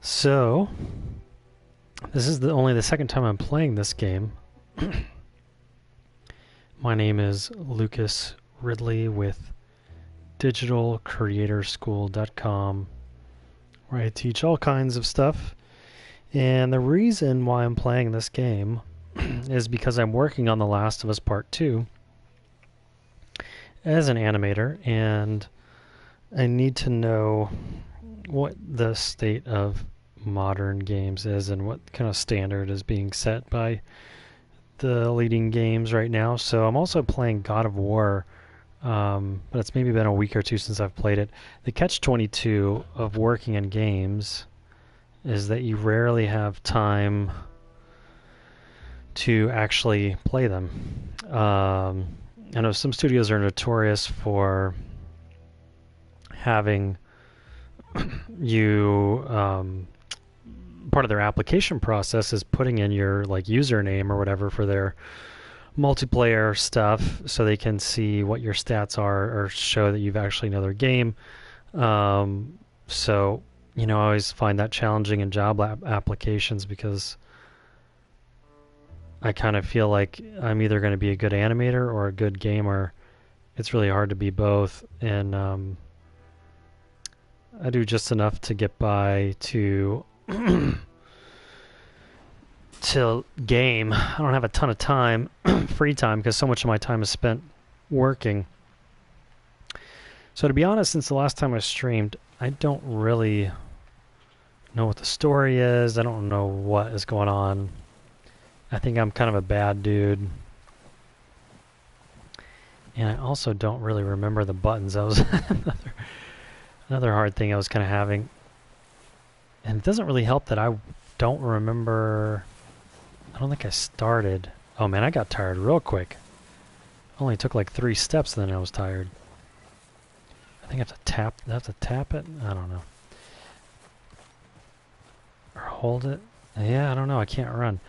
So, this is only the second time I'm playing this game. My name is Lucas Ridley with DigitalCreatorSchool.com, where I teach all kinds of stuff. And the reason why I'm playing this game is because I'm working on The Last of Us Part 2 as an animator, and I need to know what the state of modern games is and what kind of standard is being set by the leading games right now. So I'm also playing God of War, but it's maybe been a week or two since I've played it. The catch-22 of working in games is that you rarely have time to actually play them. I know some studios are notorious for having you part of their application process is putting in your like username or whatever for their multiplayer stuff, so they can see what your stats are or show that you've actually know their game. So I always find that challenging in job applications, because I kind of feel like I'm either going to be a good animator or a good gamer. It's really hard to be both, and I do just enough to get by to game. I don't have a ton of time, free time, because so much of my time is spent working. So to be honest, since the last time I streamed, I don't really know what the story is. I don't know what is going on. I think I'm kind of a bad dude. And I also don't really remember the buttons. That was another hard thing I was kind of having. And it doesn't really help that I don't remember. I don't think I started. Oh man, I got tired real quick. Only took like 3 steps, then I was tired. I think I have to tap it? I don't know. Or hold it? Yeah, I don't know. I can't run.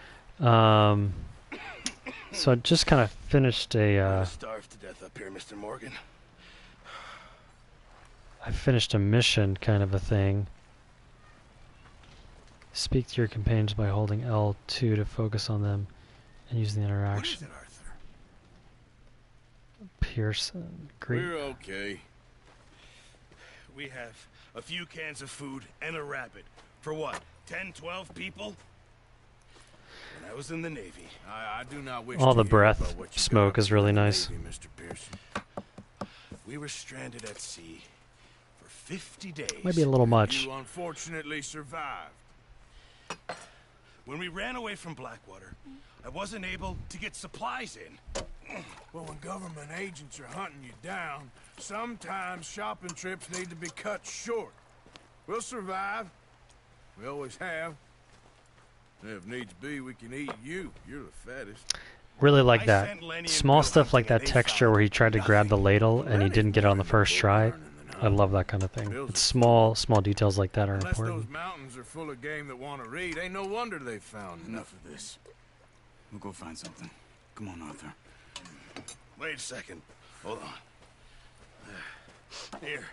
So I just kind of finished a... starved to death up here, Mr. Morgan. I finished a mission kind of a thing. Speak to your companions by holding L2 to focus on them and use the interaction. What is it, Arthur? Pearson. Great. We're okay. We have a few cans of food and a rabbit. For what, 10, 12 people? When I was in the Navy, I do not wish all to the hear about breath what you smoke got is really in the nice. Navy, Mr. Pearson. We were stranded at sea for 50 days. Might be a little much. You unfortunately survived. When we ran away from Blackwater, I wasn't able to get supplies in. Well, when government agents are hunting you down, sometimes shopping trips need to be cut short. We'll survive. We always have. If needs be, we can eat you. You're the fattest. Really like that. Small stuff like that texture where he tried to grab the ladle and he didn't get it on the first try. I love that kind of thing. It's small details like that are Unless important. those mountains are full of game that want to read, ain't no wonder they found Enough of this. We'll go find something. Come on, Arthur. Wait a second. Hold on. Here.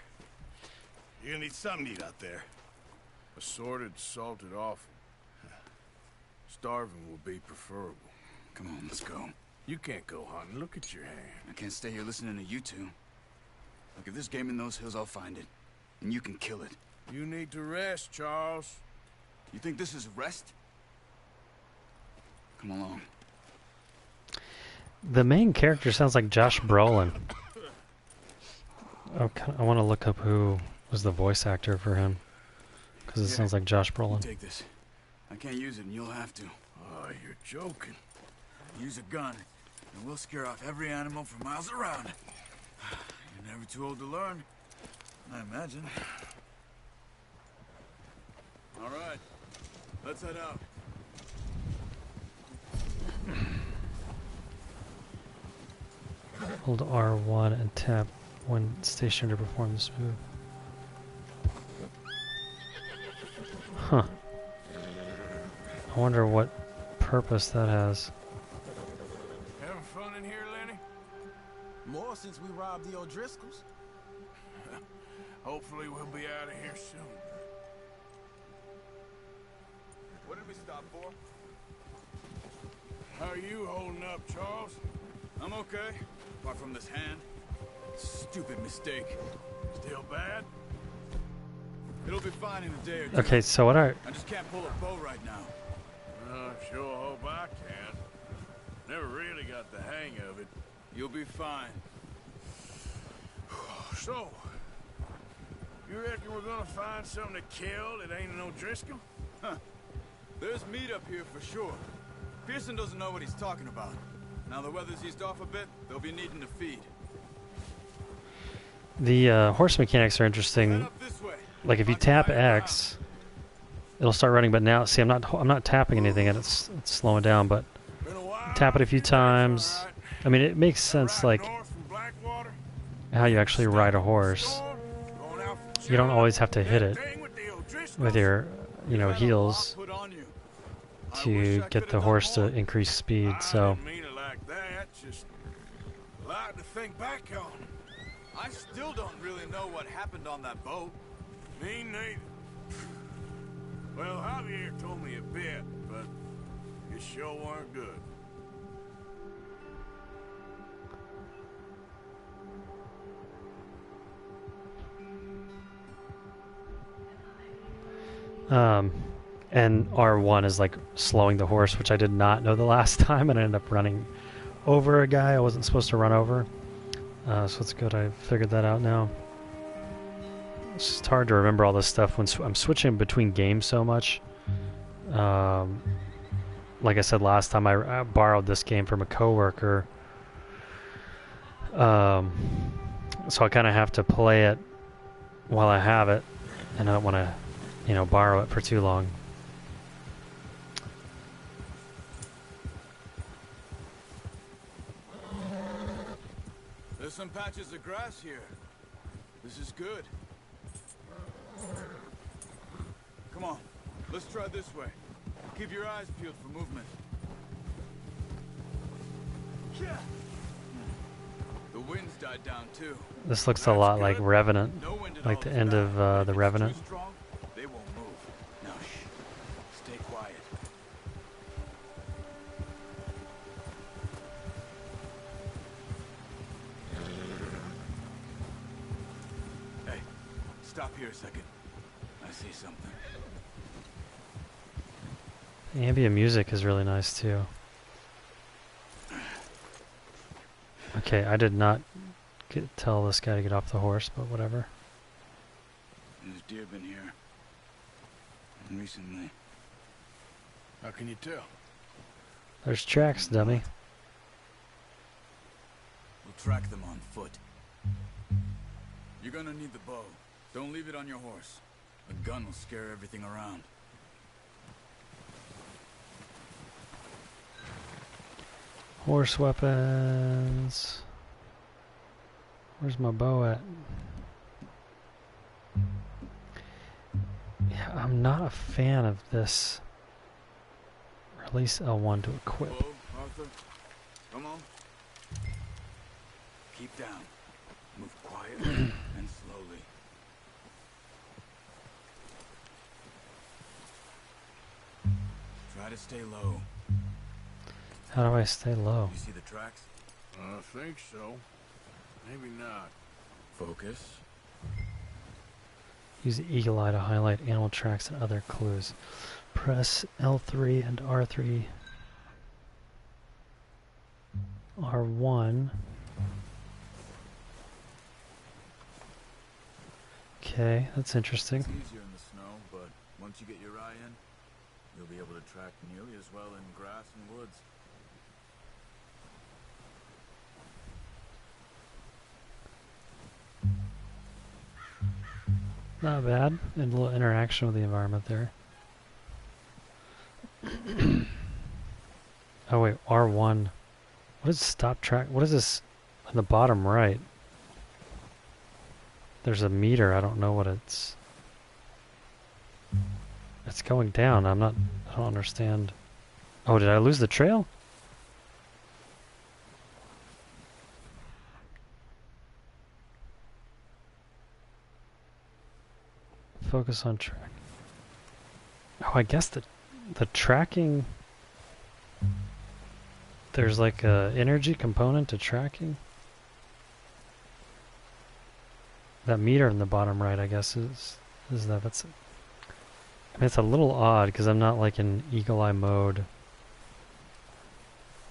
You're gonna need something to eat out there. Assorted, salted offal. Starving will be preferable. Come on, let's go. You can't go hunting. Look at your hand. I can't stay here listening to you two. Look, if there's game in those hills, I'll find it. And you can kill it. You need to rest, Charles. You think this is rest? Come along. The main character sounds like Josh Brolin. I want to look up who was the voice actor for him, because it sounds like Josh Brolin. Take this. I can't use it, and you'll have to. Oh, you're joking. Use a gun, and we'll scare off every animal for miles around. You're never too old to learn, I imagine. All right, let's head out. Hold R1 and tap when stationed to perform this move. Huh. I wonder what purpose that has. Having fun in here, Lenny? More since we robbed the O'Driscolls. Hopefully we'll be out of here soon. What did we stop for? How are you holding up, Charles? I'm okay, apart from this hand. Stupid mistake. Still bad? It'll be fine in a day or two. Okay, so what are... I just can't pull a bow right now. Sure hope I can. Never really got the hang of it. You'll be fine. So, you reckon we're gonna find something to kill that ain't no Driscoll? Huh. There's meat up here for sure. Pearson doesn't know what he's talking about. Now the weather's eased off a bit, they'll be needing to feed. The horse mechanics are Head interesting. up this way. Like if you tap X, it'll start running. But now, see, I'm not tapping anything, and it's slowing down. But Been a while. tap it a few times. All right. I mean, it makes sense, Right like north from Blackwater. how you actually ride a horse. Going out for You don't John. always have to hit it Thing with the O'Driscolls. with your, Had a heels lot put on you. I wish to I get could've the done horse to more. increase speed. I So didn't mean it like that. Just a lot to think back on. I still don't really know what happened on that boat. Me neither. Well, Javier told me a bit, but it sure weren't good. and R1 is like slowing the horse, which I did not know the last time, and I ended up running over a guy I wasn't supposed to run over. So it's good I figured that out now. It's just hard to remember all this stuff when I'm switching between games so much. Like I said last time, I borrowed this game from a coworker. So I kind of have to play it while I have it, and I don't want to, borrow it for too long. There's some patches of grass here. This is good. Come on, let's try this way. Keep your eyes peeled for movement. The wind's died down too. This looks a lot like Revenant, No wind at like all the is end bad, of but The if it's Revenant. too strong, they won't move. Now shh. Stay quiet. Hey, stop here a second. I see something. The ambient music is really nice too. Okay, I did not tell this guy to get off the horse, but whatever. There's deer been here. Recently. How can you tell? There's tracks, dummy. We'll track them on foot. You're gonna need the bow. Don't leave it on your horse. A gun will scare everything around. Horse weapons. Where's my bow at? Yeah, I'm not a fan of this. Release L1 to equip. Bow, Arthur. Come on. Keep down. Move quietly and slowly. Try to stay low. How do I stay low? You see the tracks? I think so. Maybe not. Focus. Use the eagle eye to highlight animal tracks and other clues. Press L3 and R3. R1. Okay, that's interesting. It's easier in the snow, but once you get your eye in, you'll be able to track nearly as well in grass and woods. Not bad. And a little interaction with the environment there. Oh wait, R1. What is stop track? What is this on the bottom right? There's a meter. I don't know what it's... It's going down. I don't understand. Oh, did I lose the trail? Focus on track. Oh, I guess the the tracking, there's like a energy component to tracking. That meter in the bottom right, I guess, is that's. I mean, it's a little odd because I'm not like in eagle eye mode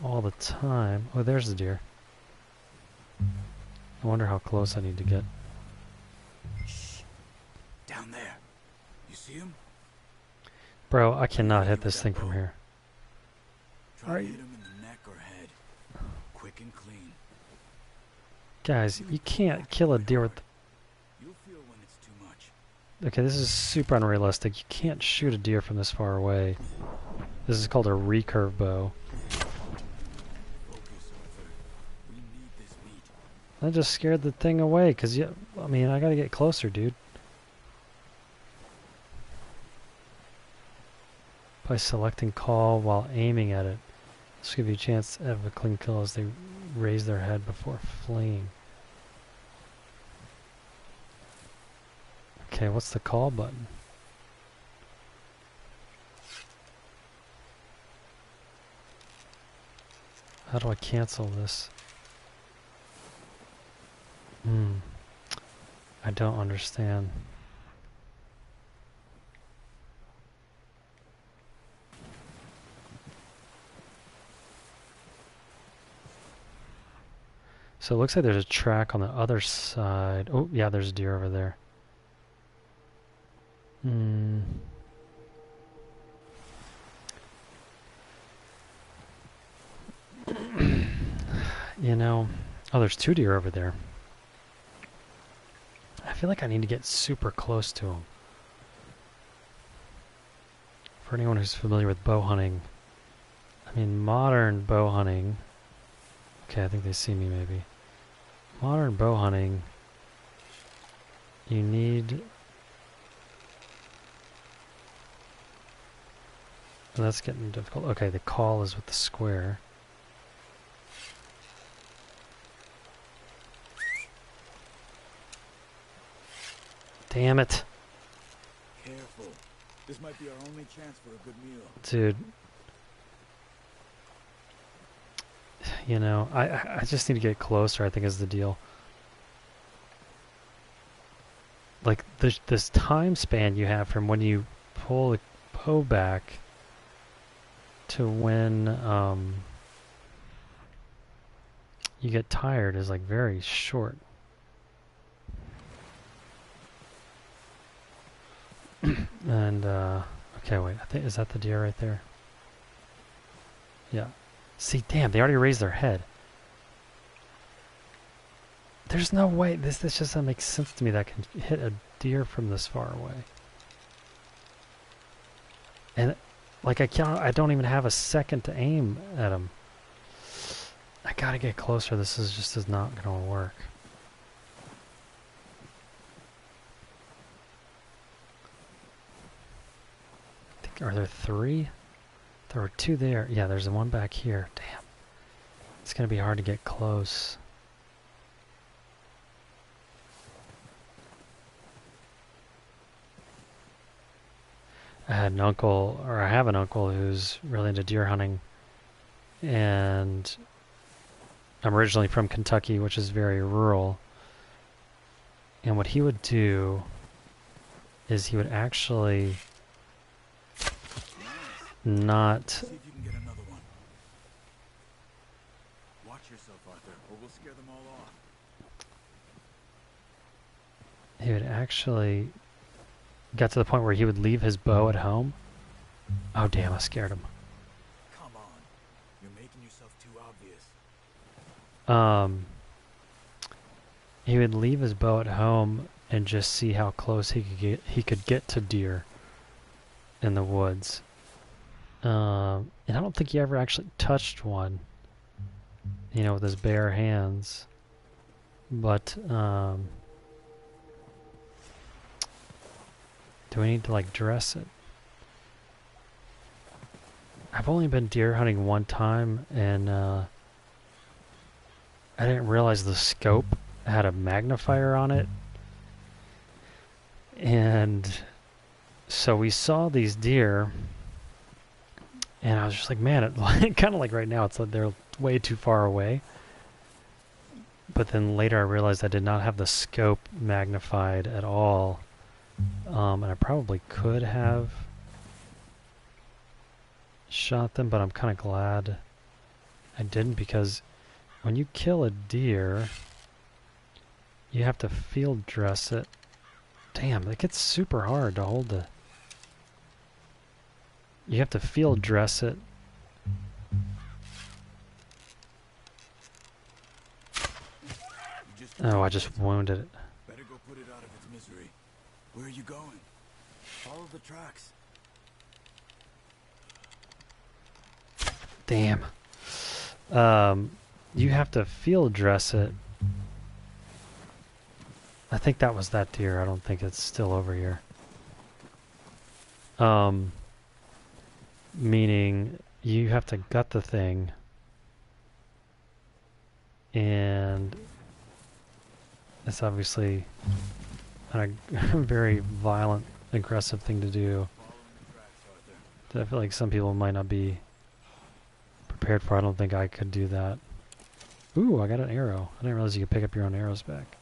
all the time. Oh, there's the deer. I wonder how close I need to get. Shh. Down there. You see him? Bro, I cannot hit this thing from here. Try to hit him in the neck or head. Quick and clean. Guys, you can't kill a deer with... You'll feel when it's too much. Okay, this is super unrealistic. You can't shoot a deer from this far away. This is called a recurve bow. Focus, Arthur. We need this meat. I just scared the thing away because, I mean, I gotta get closer, dude. By selecting call while aiming at it. This will give you a chance to have a clean kill as they raise their head before fleeing. Okay, what's the call button? How do I cancel this? I don't understand. So it looks like there's a track on the other side. Oh, yeah, there's a deer over there. You know, oh, there's two deer over there. I feel like I need to get super close to them. For anyone who's familiar with bow hunting, I mean, modern bow hunting. Okay, I think they see me maybe. Modern bow hunting, you need... Oh, that's getting difficult. Okay, the call is with the square. Damn it. Careful. This might be our only chance for a good meal. Dude. You know, I just need to get closer, I think is the deal. Like, this time span you have from when you pull the bow back to when you get tired is like very short. And okay, wait, I think is that the deer right there? Yeah. See, damn, they already raised their head. There's no way this just doesn't make sense to me that I can hit a deer from this far away. And like I don't even have a second to aim at him. I gotta get closer. This is not gonna work. Are there three? There were two there. Yeah, there's one back here. Damn. It's going to be hard to get close. I had an uncle, or I have an uncle who's really into deer hunting. And I'm originally from Kentucky, which is very rural. And what he would do is he would actually not... See if you can get another one. Watch yourself, Arthur, or we'll scare them all off. He would actually got to the point where he would leave his bow at home. Oh damn, I scared him. Come on. You're making yourself too obvious. He would leave his bow at home and just see how close he could get to deer in the woods. And I don't think he ever actually touched one, you know, with his bare hands. But do we need to like dress it? I've only been deer hunting one time, and I didn't realize the scope had a magnifier on it. And so we saw these deer, And I was just like, man, it kind of like right now, it's like they're way too far away. But then later I realized I did not have the scope magnified at all. And I probably could have shot them, but I'm kind of glad I didn't, because when you kill a deer, you have to field dress it. Damn, it gets super hard to hold the... You have to field dress it. Oh, I just wounded it. Better go put it out of its misery. Where are you going? Follow the tracks. Damn. You have to field dress it. I think that was that deer. I don't think it's still over here. Meaning you have to gut the thing, and it's obviously a very violent, aggressive thing to do that I feel like some people might not be prepared for. I don't think I could do that. Ooh, I got an arrow. I didn't realize you could pick up your own arrows back.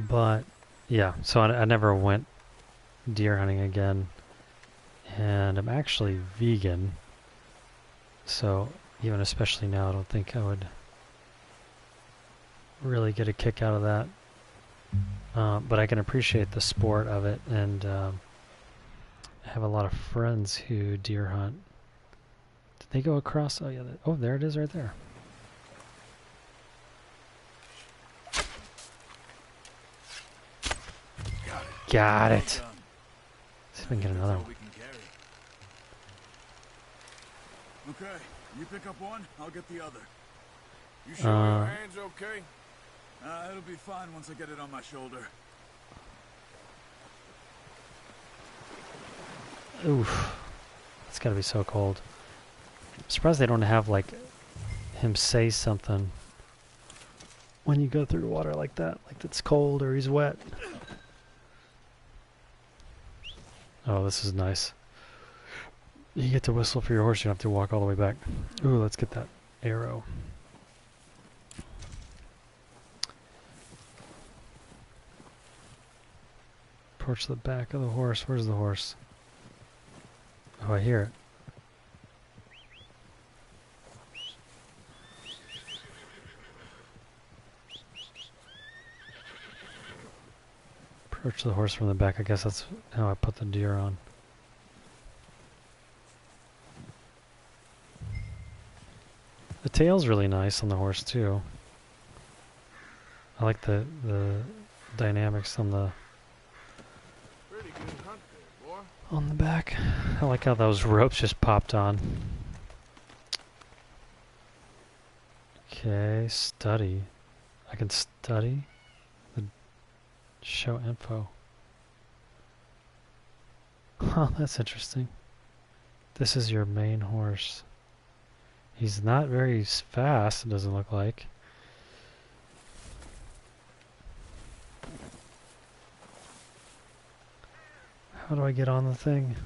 But yeah, so I never went deer hunting again, and I'm actually vegan, so even especially now I don't think I would really get a kick out of that. But I can appreciate the sport of it, and I have a lot of friends who deer hunt. Did they go across? Oh yeah, oh there it is right there. Got it. See if I can get another one. Okay, you pick up one, I'll get the other. You sure your hand's okay? It'll be fine once I get it on my shoulder. Oof. It's gotta be so cold. I'm surprised they don't have, like, him say something when you go through the water like that. Like, it's cold or he's wet. Oh, this is nice. You get to whistle for your horse, you don't have to walk all the way back. Ooh, let's get that arrow. Approach the back of the horse. Where's the horse? Oh, I hear it. Approach the horse from the back. I guess that's how I put the deer on. The tail's really nice on the horse too. I like the dynamics on the Pretty good hunt there, boy. on the back. I like how those ropes just popped on. Okay, study. I can study the show info. Huh, that's interesting. This is your main horse. He's not very fast, it doesn't look like. How do I get on the thing?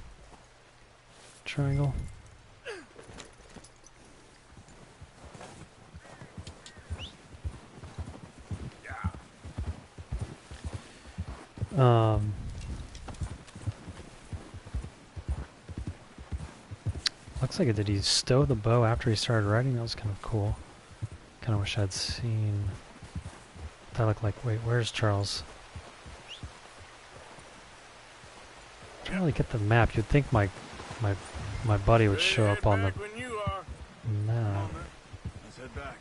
Triangle. Looks like it. Did he stow the bow after he started riding? That was kind of cool. Kind of wish I'd seen. That looked like. Wait, where's Charles? I'm trying to really get the map. You'd think my buddy would show up on the when you are. map. Let's head back.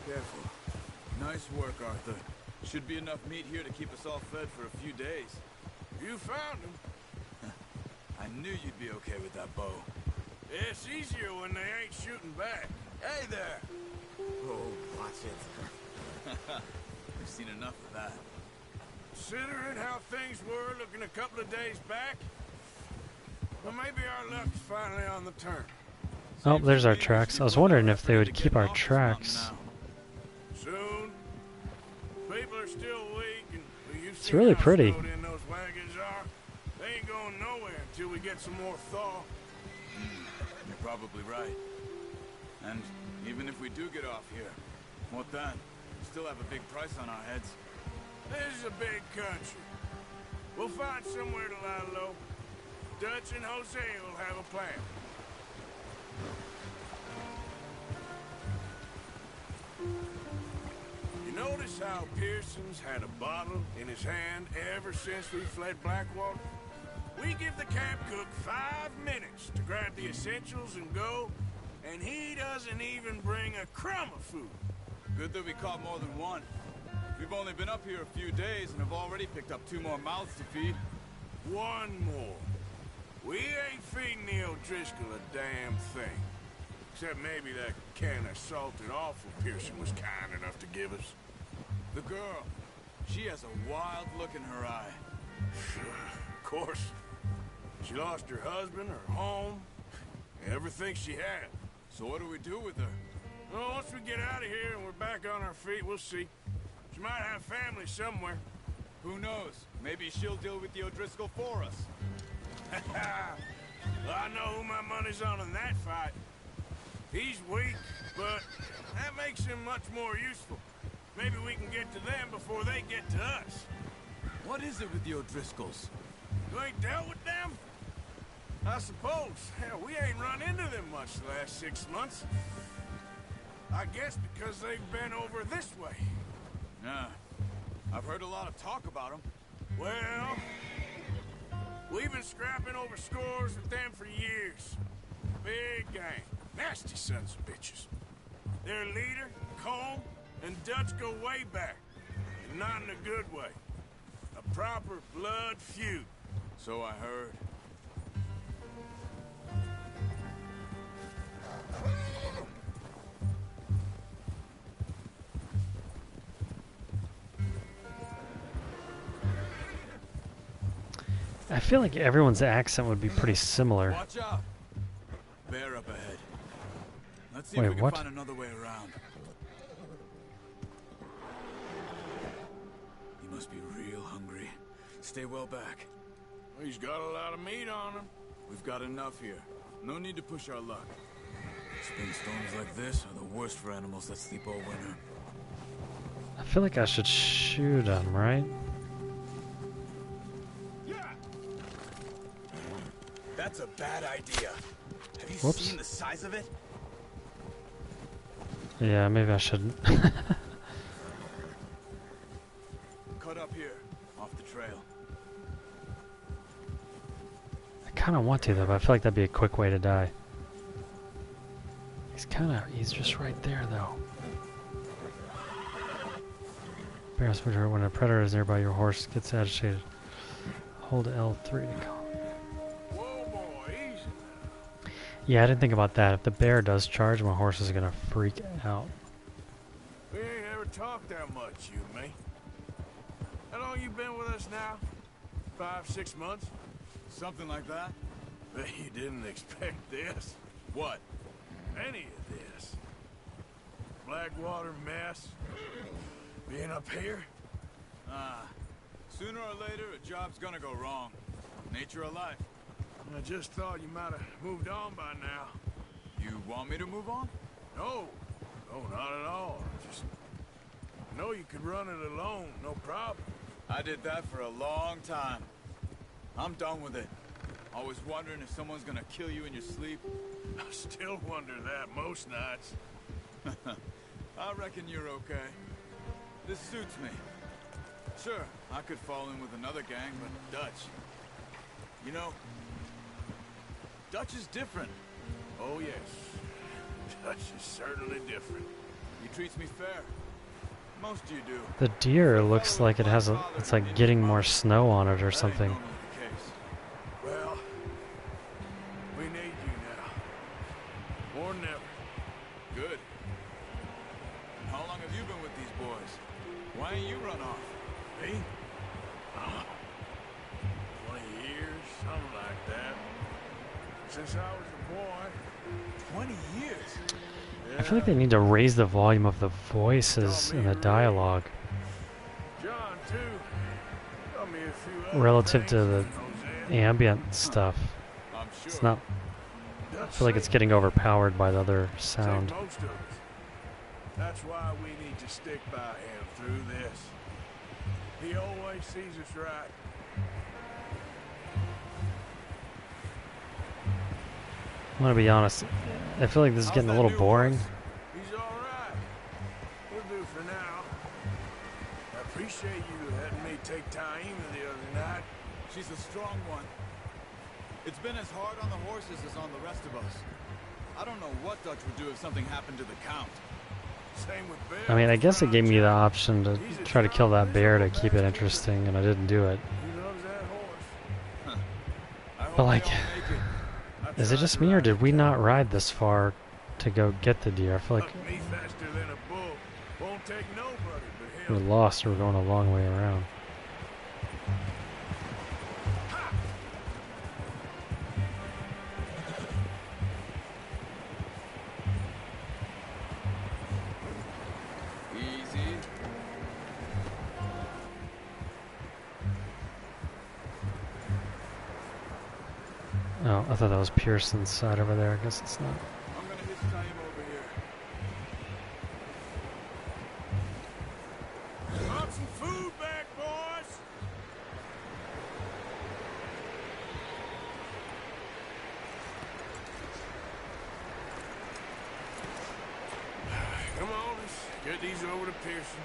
Careful. Nice work, Arthur. Should be enough meat here to keep us all fed for a few days. You found him. I knew you'd be okay with that bow. It's easier when they ain't shooting back. Hey there! Oh, watch it. We've seen enough of that. Considering how things were looking a couple of days back, well, maybe our luck is finally on the turn. Oh, there's our tracks. I was wondering if they would keep our tracks. Soon. People are still weak, and It's really pretty. In those wagons are. They ain't going nowhere until we get some more thaw. You're probably right. And even if we do get off here, what then? We still have a big price on our heads. This is a big country. We'll find somewhere to lie low. Dutch and Jose will have a plan. You notice how Pearson's had a bottle in his hand ever since we fled Blackwater? We give the camp cook 5 minutes to grab the essentials and go, and he doesn't even bring a crumb of food. Good that we caught more than one. We've only been up here a few days and have already picked up 2 more mouths to feed. 1 more. We ain't feeding the O'Driscoll a damn thing. Except maybe that can of salted offal Pearson was kind enough to give us. The girl. She has a wild look in her eye. Of course. She lost her husband, her home, everything she had. So what do we do with her? Well, once we get out of here and we're back on our feet, we'll see. She might have family somewhere. Who knows? Maybe she'll deal with the O'Driscoll for us. Well, I know who my money's on in that fight. He's weak, but that makes him much more useful. Maybe we can get to them before they get to us. What is it with the O'Driscolls? You ain't dealt with them? I suppose. Hell, we ain't run into them much the last 6 months. I guess because they've been over this way. Yeah. I've heard a lot of talk about them. Well, we've been scrapping over scores with them for years. Big gang. Nasty sons of bitches. Their leader, Colm, and Dutch go way back. And not in a good way. A proper blood feud. So I heard. I feel like everyone's accent would be pretty similar. Watch out! Bear up ahead. Let's see Wait, if we can what? find another way around. He must be real hungry. Stay well back. He's got a lot of meat on him. We've got enough here. No need to push our luck. Spring storms like this are the worst for animals that sleep all winter. I feel like I should shoot him, right? That's a bad idea. Have you Whoops. seen the size of it? Yeah, maybe I shouldn't. Cut up here, off the trail. I kind of want to, though, but I feel like that'd be a quick way to die. He's just right there, though. Bears when a predator is nearby, your horse gets agitated. Hold L3 to call. Whoa, boy, easy. Yeah, I didn't think about that. If the bear does charge, my horse is gonna freak out. We ain't ever talked that much, you and me. How long you been with us now? 5, 6 months? Something like that? Bet you didn't expect this. What? Any of this. Blackwater mess. Being up here? Sooner or later, a job's gonna go wrong. Nature of life. I just thought you might have moved on by now. You want me to move on? No. No, not at all. Just know you could run it alone, no problem. I did that for a long time. I'm done with it. Always wondering if someone's gonna kill you in your sleep. I still wonder that most nights. I reckon you're okay. This suits me. Sure, I could fall in with another gang, but Dutch... You know, Dutch is different. Oh, yes. Dutch is certainly different. He treats me fair. Most of you do. The deer looks like it has it's like getting more snow on it or something. That ain't normally the case. Well, we need you now. More than ever. Good. And how long have you been with these boys? Why ain't you run off? Me? 20 years, something like that. Since I was a boy. 20 years? I feel like they need to raise the volume of the voices and the dialogue John, too. Taught me a few other relative to things, the Hosea. ambient stuff. I'm sure. It's not. I Dutch feel like it's saved getting overpowered by the other sound. most of us. That's why we need to stick by him through this. He always sees us right. I'm gonna be honest. I feel like this is getting a little boring. He's all right. We'll do for now. I appreciate you letting me take Taima the other night. She's a strong one. It's been as hard on the horses as on the rest of us. I don't know what Dutch would do if something happened to the Count. Same with Bill. I mean, I guess it gave me the option to try to kill that bear to keep it interesting, and I didn't do it. He loves that horse. I hope But they like, all make it. is it just me, or did we not ride this far to go get the deer? I feel like Me faster than a bull. Won't take nobody but we're him. lost or we're going a long way around. Easy. Oh, I thought that was Pearson's side over there. I guess it's not. I'm gonna hit time over here. Want some food back, boys? Come on, let's get these over to Pearson.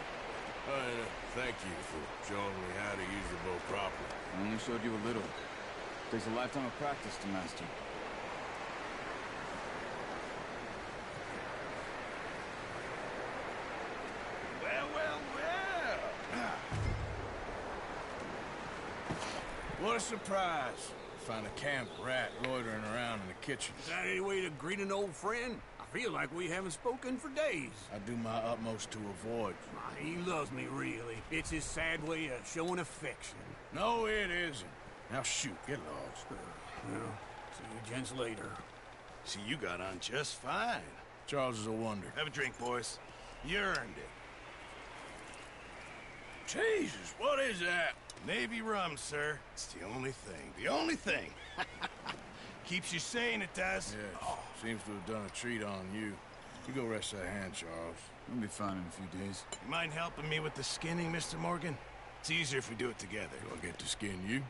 Thank you for showing me how to use the bow properly. I only showed you a little. Takes a lifetime of practice to master. Well, well, well. What a surprise. Find a camp rat loitering around in the kitchen. Is that any way to greet an old friend? I feel like we haven't spoken for days. I do my utmost to avoid. He loves me, really. It's his sad way of showing affection. No, it isn't. Now shoot, get lost. Well, see you gents later. See, you got on just fine. Charles is a wonder. Have a drink, boys. You earned it. Jesus, what is that? Navy rum, sir. It's the only thing. The only thing. Keeps you sane, it does. Yeah, seems to have done a treat on you. You go rest that hand, Charles. We'll be fine in a few days. You mind helping me with the skinning, Mr. Morgan? It's easier if we do it together. Do I get to skin you?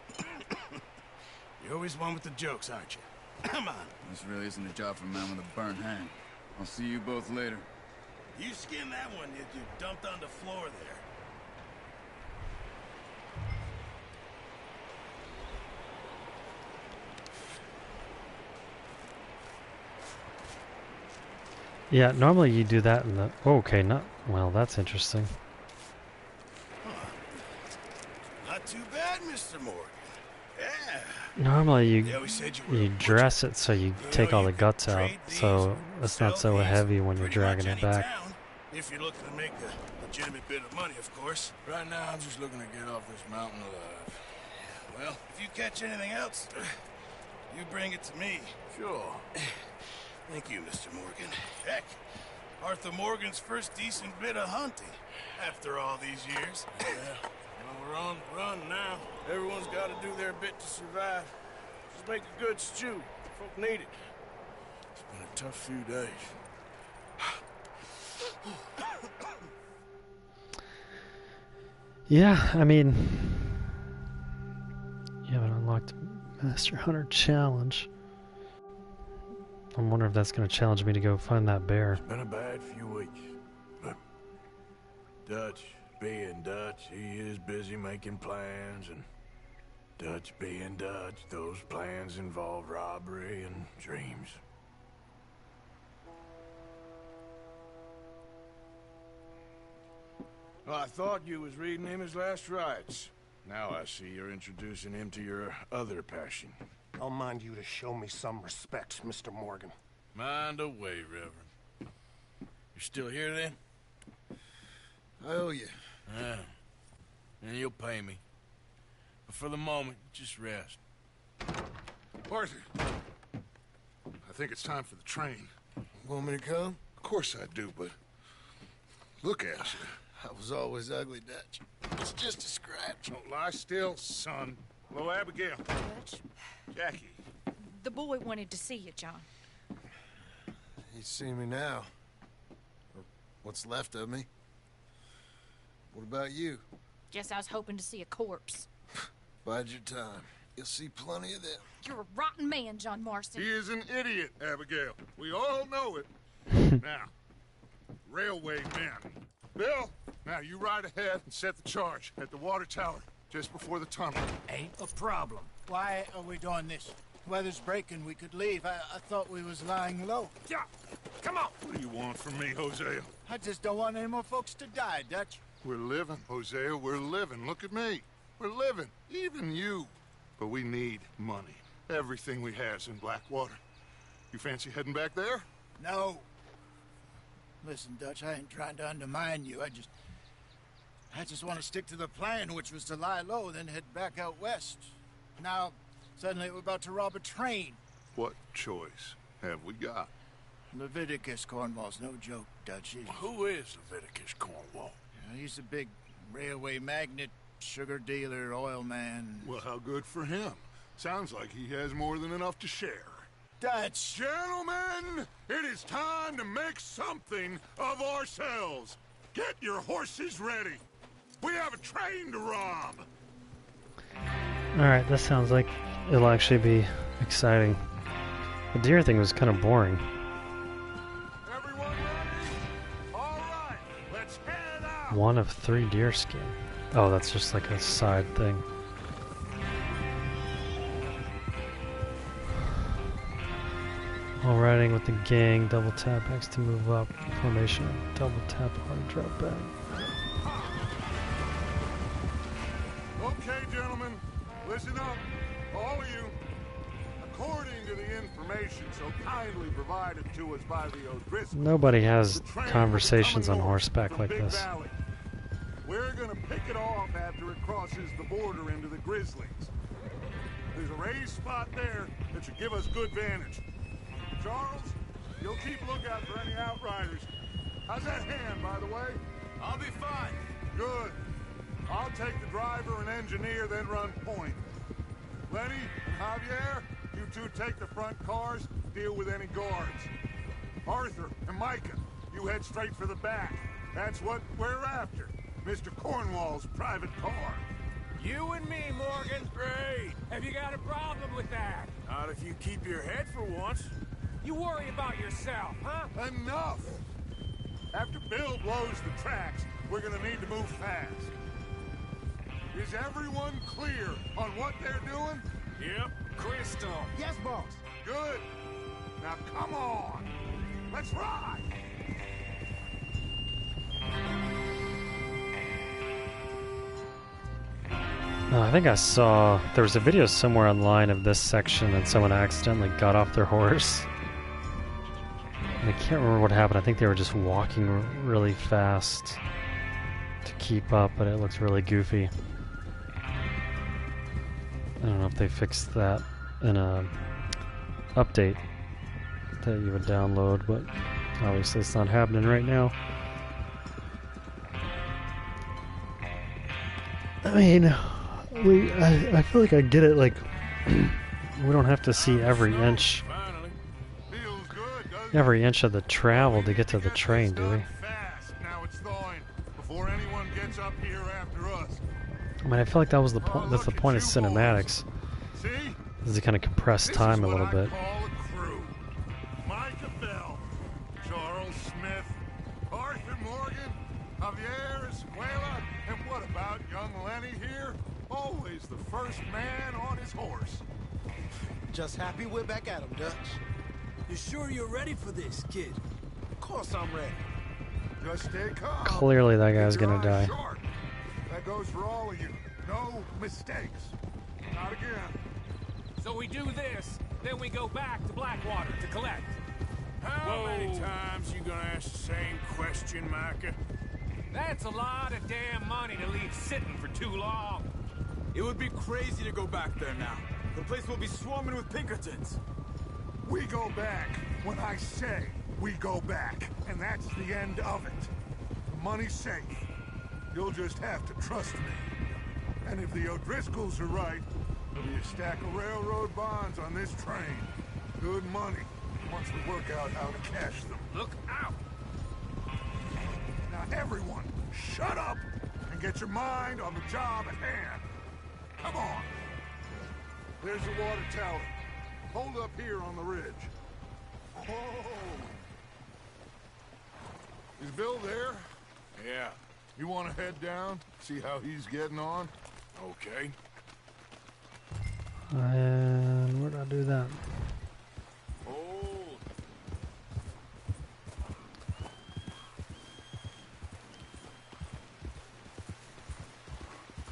You're always one with the jokes, aren't you? Come on. This really isn't a job for a man with a burnt hand. I'll see you both later. You skin that one that you dumped on the floor there. Yeah, normally you do that in the... Oh, okay, not... Well, that's interesting. Not too bad, Mr. Morgan. Yeah. Normally They always said you were a you butcher. dress it so you take all the guts out, trade these, so it's not so sell these heavy when you're pretty much dragging it any back. town, if you're looking to make a legitimate bit of money, of course. Right now, I'm just looking to get off this mountain alive. Well, if you catch anything else, you bring it to me. Sure. Thank you, Mr. Morgan. Heck, Arthur Morgan's first decent bit of hunting after all these years. Yeah. Well, we're on the run now. Everyone's got to do their bit to survive. Just make a good stew. Folk need it. It's been a tough few days. Yeah, I mean... You haven't unlocked Master Hunter Challenge. I'm wondering if that's going to challenge me to go find that bear. Been a bad few weeks. But Dutch being Dutch, he is busy making plans, and Dutch being Dutch, those plans involve robbery and dreams. Well, I thought you was reading him his last rites. Now I see you're introducing him to your other passion. I'll mind you to show me some respect, Mr. Morgan. Mind away, Reverend. You're still here, then? I owe you. Yeah. And you'll pay me. But for the moment, just rest. Arthur, I think it's time for the train. Want me to come? Of course I do, but look at you. I was always ugly, Dutch. It's just a scratch. Don't lie still, son. Hello, Abigail. Dutch, Jackie. the boy wanted to see you, John. He's seen me now. Or what's left of me. What about you? Guess I was hoping to see a corpse. Bide your time. You'll see plenty of them. You're a rotten man, John Marston. He is an idiot, Abigail. We all know it. Now, railway men. Bill, now you ride ahead and set the charge at the water tower just before the tunnel. Ain't a problem. Why are we doing this? Weather's breaking. We could leave. I thought we was lying low. Yeah, come on. What do you want from me, Hosea? I just don't want any more folks to die, Dutch. We're living, Hosea. We're living. Look at me. We're living. Even you. But we need money. Everything we has in Blackwater. You fancy heading back there? No. Listen, Dutch, I ain't trying to undermine you. I just want to stick to the plan, which was to lie low, then head back out west. Now, suddenly we're about to rob a train. What choice have we got? Leviticus Cornwall's no joke, Dutch. Who is Leviticus Cornwall? He's a big railway magnate, sugar dealer, oil man. Well, how good for him. Sounds like he has more than enough to share. Dutch! Gentlemen, it is time to make something of ourselves. Get your horses ready. We have a train to rob. Alright, this sounds like it'll actually be exciting. The deer thing was kind of boring. Everyone ready? All right, let's head out. 1 of 3 deer skin. Oh, that's just like a side thing. While riding with the gang, double tap X to move up. Formation, double tap R to drop back. Okay, gentlemen, listen up, all of you. According to the information so kindly provided to us by the O'Driscolls, Nobody has the train conversations will on be coming horseback north like from Big this. Valley. We're gonna pick it off after it crosses the border into the Grizzlies. There's a raised spot there that should give us good vantage. Charles, you'll keep lookout for any outriders. How's that hand, by the way? I'll be fine. Good. I'll take the driver and engineer, then run point. Lenny and Javier, you two take the front cars, deal with any guards. Arthur and Micah, you head straight for the back. That's what we're after. Mr. Cornwall's private car. You and me, Morgan. Great. Have you got a problem with that? Not if you keep your head for once. You worry about yourself, huh? Enough! After Bill blows the tracks, we're gonna need to move fast. Is everyone clear on what they're doing? Yep. Crystal. Yes, boss. Good. Now come on. Let's ride. I think I saw there was a video somewhere online of this section and someone accidentally got off their horse. And I can't remember what happened. I think they were just walking really fast to keep up, but it looks really goofy. I don't know if they fixed that in a update that you would download, but obviously it's not happening right now. I mean, I feel like I get it, like, we don't have to see every inch Finally. Feels good, doesn't it? every inch of the travel to get to the train, do we? Fast. Now it's thawing before anyone gets up here after us. I mean, I feel like that was the point. That's the point of cinematics, See? is to kind of compress This time is a what little I bit. call a crew. Micah Bell, Charles Smith, Arthur Morgan, Javier Escuela, and what about young Lenny here? Always the first man on his horse. Just happy we're back at 'em, Dutch. You sure you're ready for this, kid? Of course I'm ready. Just stay calm. Clearly that guy's Keep your gonna eyes die. sharp. That goes for all of you. No mistakes. Not again. So we do this, then we go back to Blackwater to collect. How many Whoa. times you gonna ask the same question, Micah? That's a lot of damn money to leave sitting for too long. It would be crazy to go back there now. The place will be swarming with Pinkertons. We go back when I say we go back, and that's the end of it. The money's safe. You'll just have to trust me. And if the O'Driscolls are right, there'll be a stack of railroad bonds on this train. Good money, once we work out how to cash them. Look out! Now everyone, shut up and get your mind on the job at hand. Come on. There's the water tower. Hold up here on the ridge. Oh. Is Bill there? Yeah. You want to head down, see how he's getting on? Okay. And where did I do that? Hold.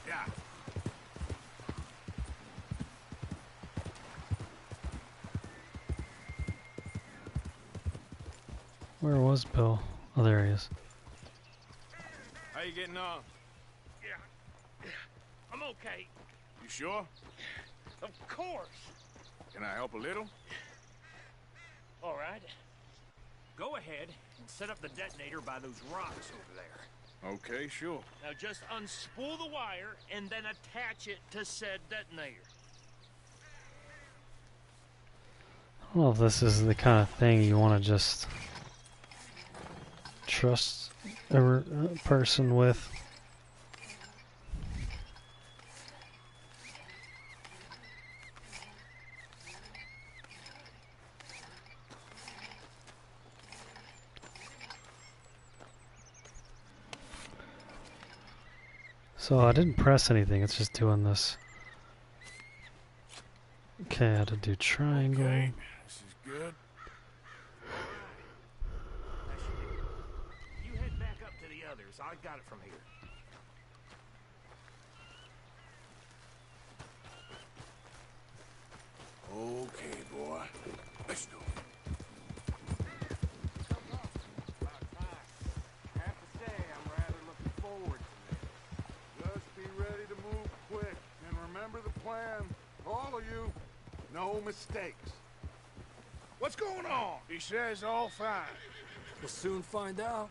Yeah. Where was Bill? Oh, there he is. How you getting on? Yeah. I'm okay. You sure? Of course. Can I help a little? All right. Go ahead and set up the detonator by those rocks over there. Okay, sure. Now just unspool the wire and then attach it to said detonator. I don't know if this is the kind of thing you want to just trust a person with. So I didn't press anything, it's just doing this. Okay, I had to do triangle. Okay, this is good. You head back up to the others. I got it from here. Okay, boy. Let's go. I have to say, I'm rather looking forward to this. Just be ready to move quick, and remember the plan. All of you, no mistakes. What's going on? He says all fine. We'll soon find out.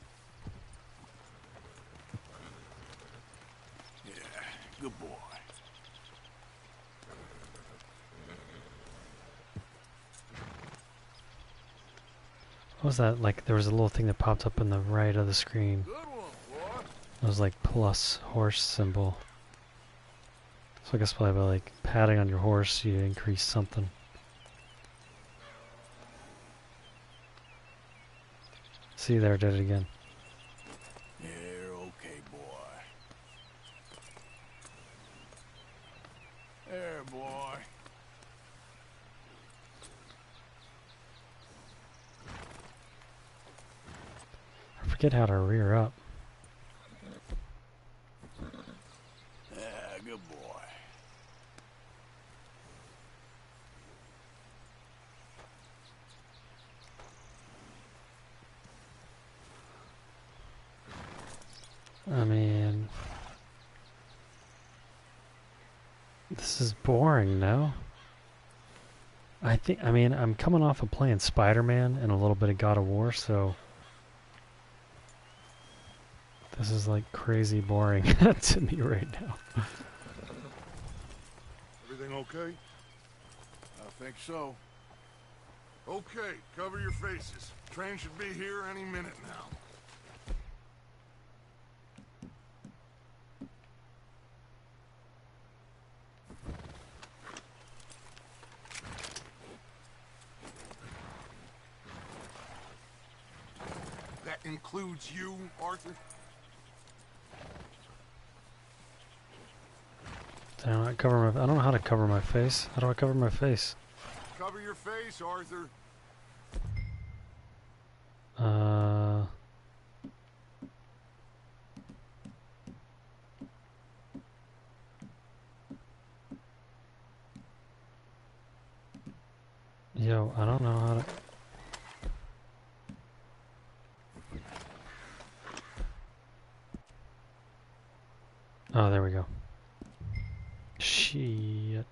Yeah, good boy. What was that? Like, there was a little thing that popped up in the right of the screen. Good one, boy. It was like plus horse symbol. So I guess probably by like patting on your horse you increase something. See there, did it again. Yeah, okay, boy. There, boy. I forget how to rear up. Yeah, good boy. I mean, this is boring, no? I mean, I'm coming off of playing Spider-Man and a little bit of God of War, so this is like crazy boring to me right now. Everything okay? I think so. Okay, cover your faces. Train should be here any minute now. That includes you, Arthur? I don't know how to cover my face. How do I cover my face? Cover your face, Arthur. Yo, I don't know how to... Oh, there we go. Shit.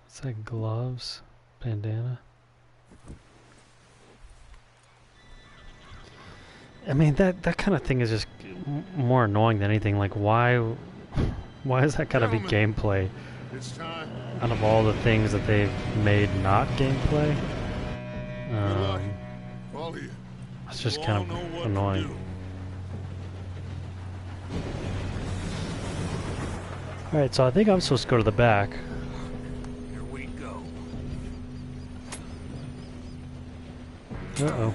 Is that gloves? Bandana? I mean, that kind of thing is just more annoying than anything. Like, why is that gotta be gameplay? It's time. Out of all the things that they've made not gameplay, All of you. it's just kind of annoying. Alright, so I think I'm supposed to go to the back. Here we go. Uh-oh.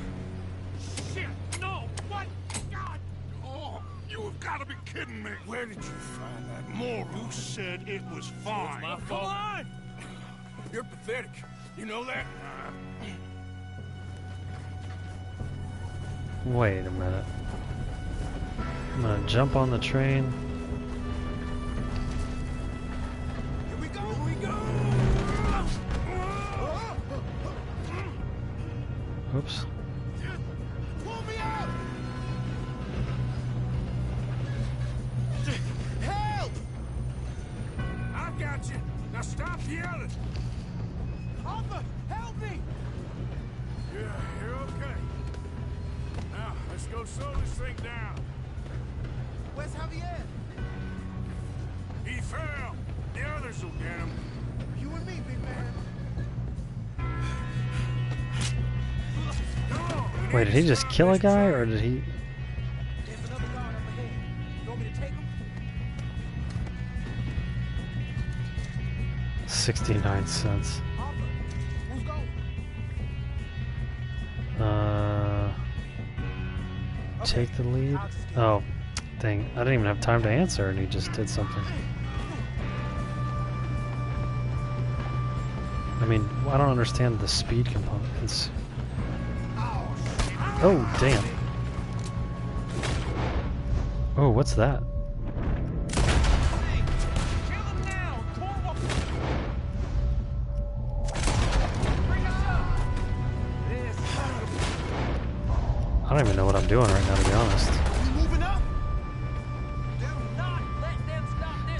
Shit! No! What? God! Oh, you have got to be kidding me! Where did you find that moron? You said it was fine. my Come fault. on! You're pathetic. You know that? Wait a minute. I'm gonna jump on the train. Here we go! Here we go! Oops. Pull me out! Help! I got you. Now stop yelling. Arthur, help me! Yeah, you're okay. Now, let's go slow this thing down. Where's Javier? He fell. The others will get him. You and me, big man. Come on. Wait, did he just kill a guy, or did he... There's another guard up ahead. You want me to take him? 69 cents. Arthur, who's going? Take the lead? Oh, dang. I didn't even have time to answer, and he just did something. I mean, I don't understand the speed components. Oh, damn. Oh, what's that? I don't even know what I'm doing right now, to be honest.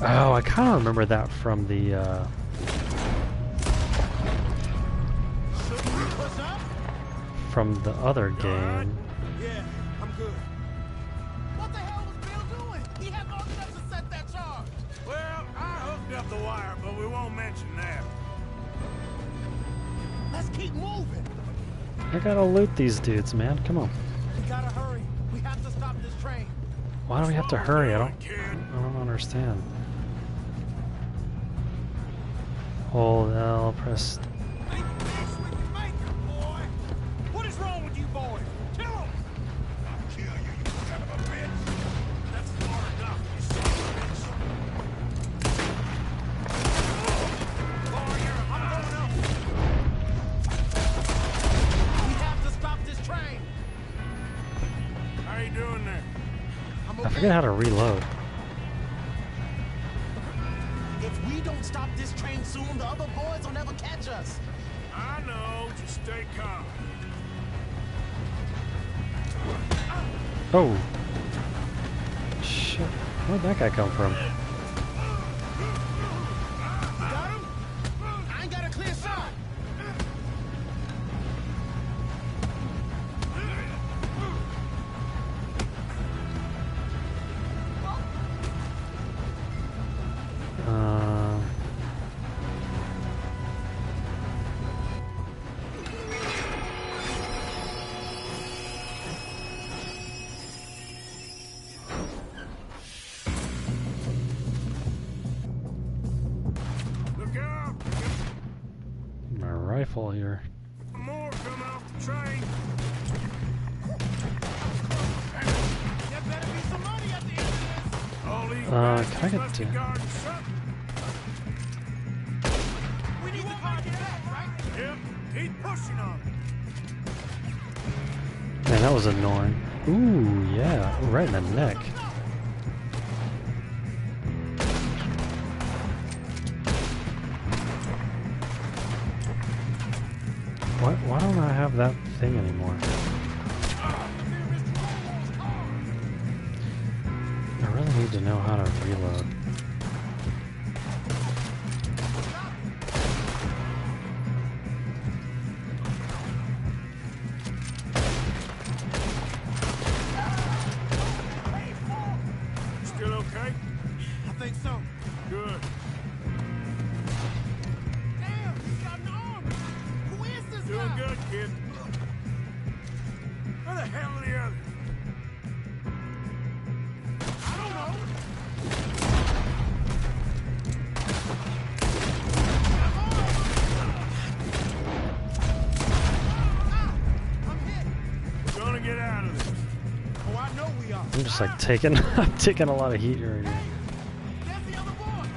Oh, I kind of remember that from the, from the other game. Yeah, I'm good. What the hell was Bill doing? He had long enough to set that charge. Well, I hooked up the wire, but we won't mention that. Let's keep moving. I gotta loot these dudes, man. Come on. We gotta hurry. We have to stop this train. Why do we have to hurry? I don't understand. Hold L, press... Make this we can make it, boy. What is wrong with you boys? Kill him! I'll kill you, you son of a bitch. That's far enough, you son of a bitch. Lawyer, I'm going up. We have to stop this train. How you doing there? I'm I okay. forget how to reload. If we don't stop this train soon, the other boys will never catch us. I know, just stay calm. Oh! Shit. Where'd that guy come from? Got him? I ain't got a clear shot. Look out! My rifle here. More coming off the train. There better be some money at the end of this. All these Can I bastards get must be to- guarding something. We need the car to get back, right? Yep, keep pushing on it. Man, that was annoying. Ooh, yeah. Right in the neck. Why don't I have that thing anymore? I really need to know how to reload. Still okay? I think so. Good. Damn, he's got an arm. Who is this Doing guy? good, kid. Where the hell are the others? I don't know. I'm hit. We're gonna get out of this. Oh, I know we are. I'm just like taking I'm taking a lot of heat right here. That's the other boy.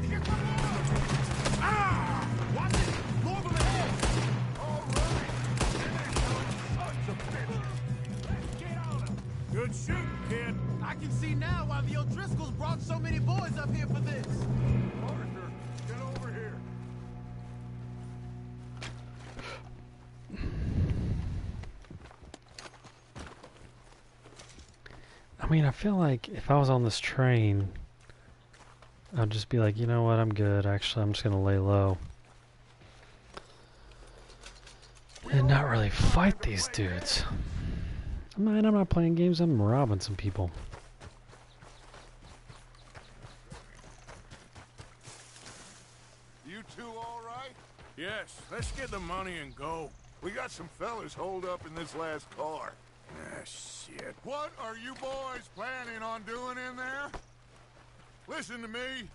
Here come more. Ah! Watch it. More of them ahead. All right. Sons of bitches. Let's get on them. Good shooting, kid. I can see now why the O'Driscolls brought so many boys up here for this. Arthur, get over here. I mean, I feel like if I was on this train, I'd just be like, you know what, I'm good. Actually, I'm just gonna lay low. And not really fight these dudes. Man, I'm not playing games, I'm robbing some people. You two all right? Yes, let's get the money and go. We got some fellas holed up in this last car. Ah, shit. What are you boys planning on doing in there? Listen to me.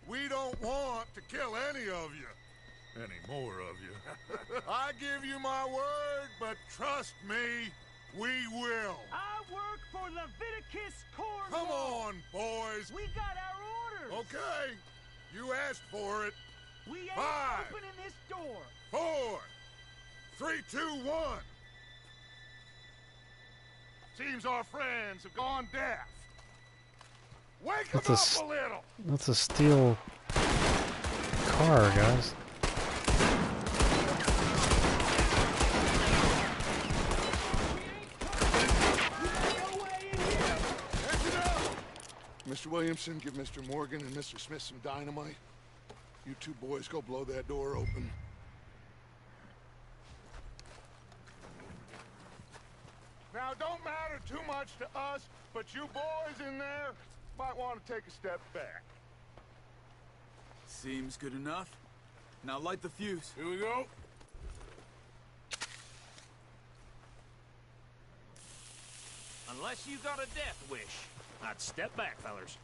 We don't want to kill any of you. Any more of you. I give you my word, but trust me, we will. I work for Leviticus Corps. Come on, boys. We got our orders. Okay. You asked for it. We ain't 5, opening this door. 4, 3, 2, 1. Seems our friends have gone daft. Wake them That's up a little. That's a steel car, guys. Mr. Williamson, give Mr. Morgan and Mr. Smith some dynamite. You two boys go blow that door open. Now, it don't matter too much to us, but you boys in there might want to take a step back. Seems good enough. Now light the fuse. Here we go. Unless you got a death wish, I'd step back, fellers.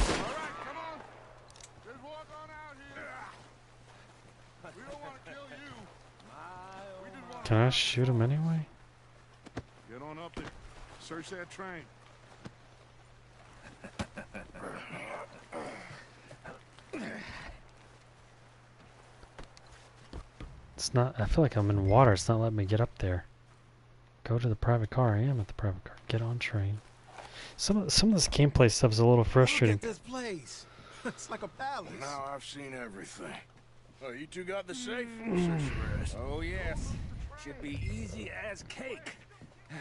All right, come on. Just walk on out here. We don't want to kill you. We just want Can I shoot him anyway? Get on up there. Search that train. It's not, I feel like I'm in water. It's not letting me get up there. Go to the private car. I am at the private car. Get on train. Some of this gameplay stuff is a little frustrating. Look at this place. It's like a palace. Now I've seen everything. Oh, you two got the safe? Search the rest. Oh, yes. Should be easy as cake. You're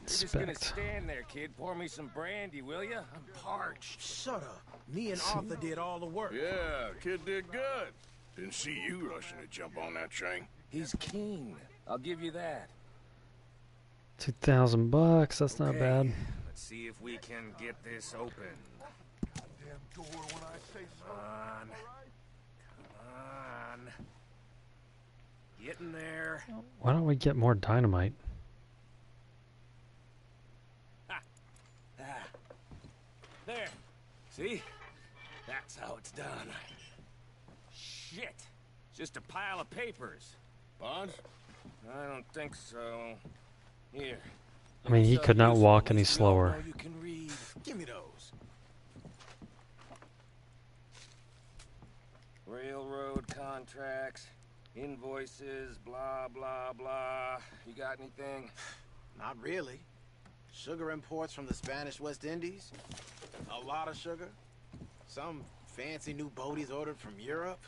just gonna Inspect. stand there, kid. Pour me some brandy, will ya? I'm parched. Shut up. Me and Arthur did all the work. Yeah, kid did good. Didn't see you rushing to jump on that train. He's keen. I'll give you that. $2,000. That's not Okay, bad. Let's see if we can get this open. Damn door when I say so. Come on. Come on. Get in there. Why don't we get more dynamite? Ah. There. See? That's how it's done. Shit. Just a pile of papers. Bonds? I don't think so. Here. I mean, he could not walk any slower. You can read. Give me those. Railroad contracts, invoices, blah, blah, blah. You got anything? Not really. Sugar imports from the Spanish West Indies? A lot of sugar? Some fancy new boat he's ordered from Europe?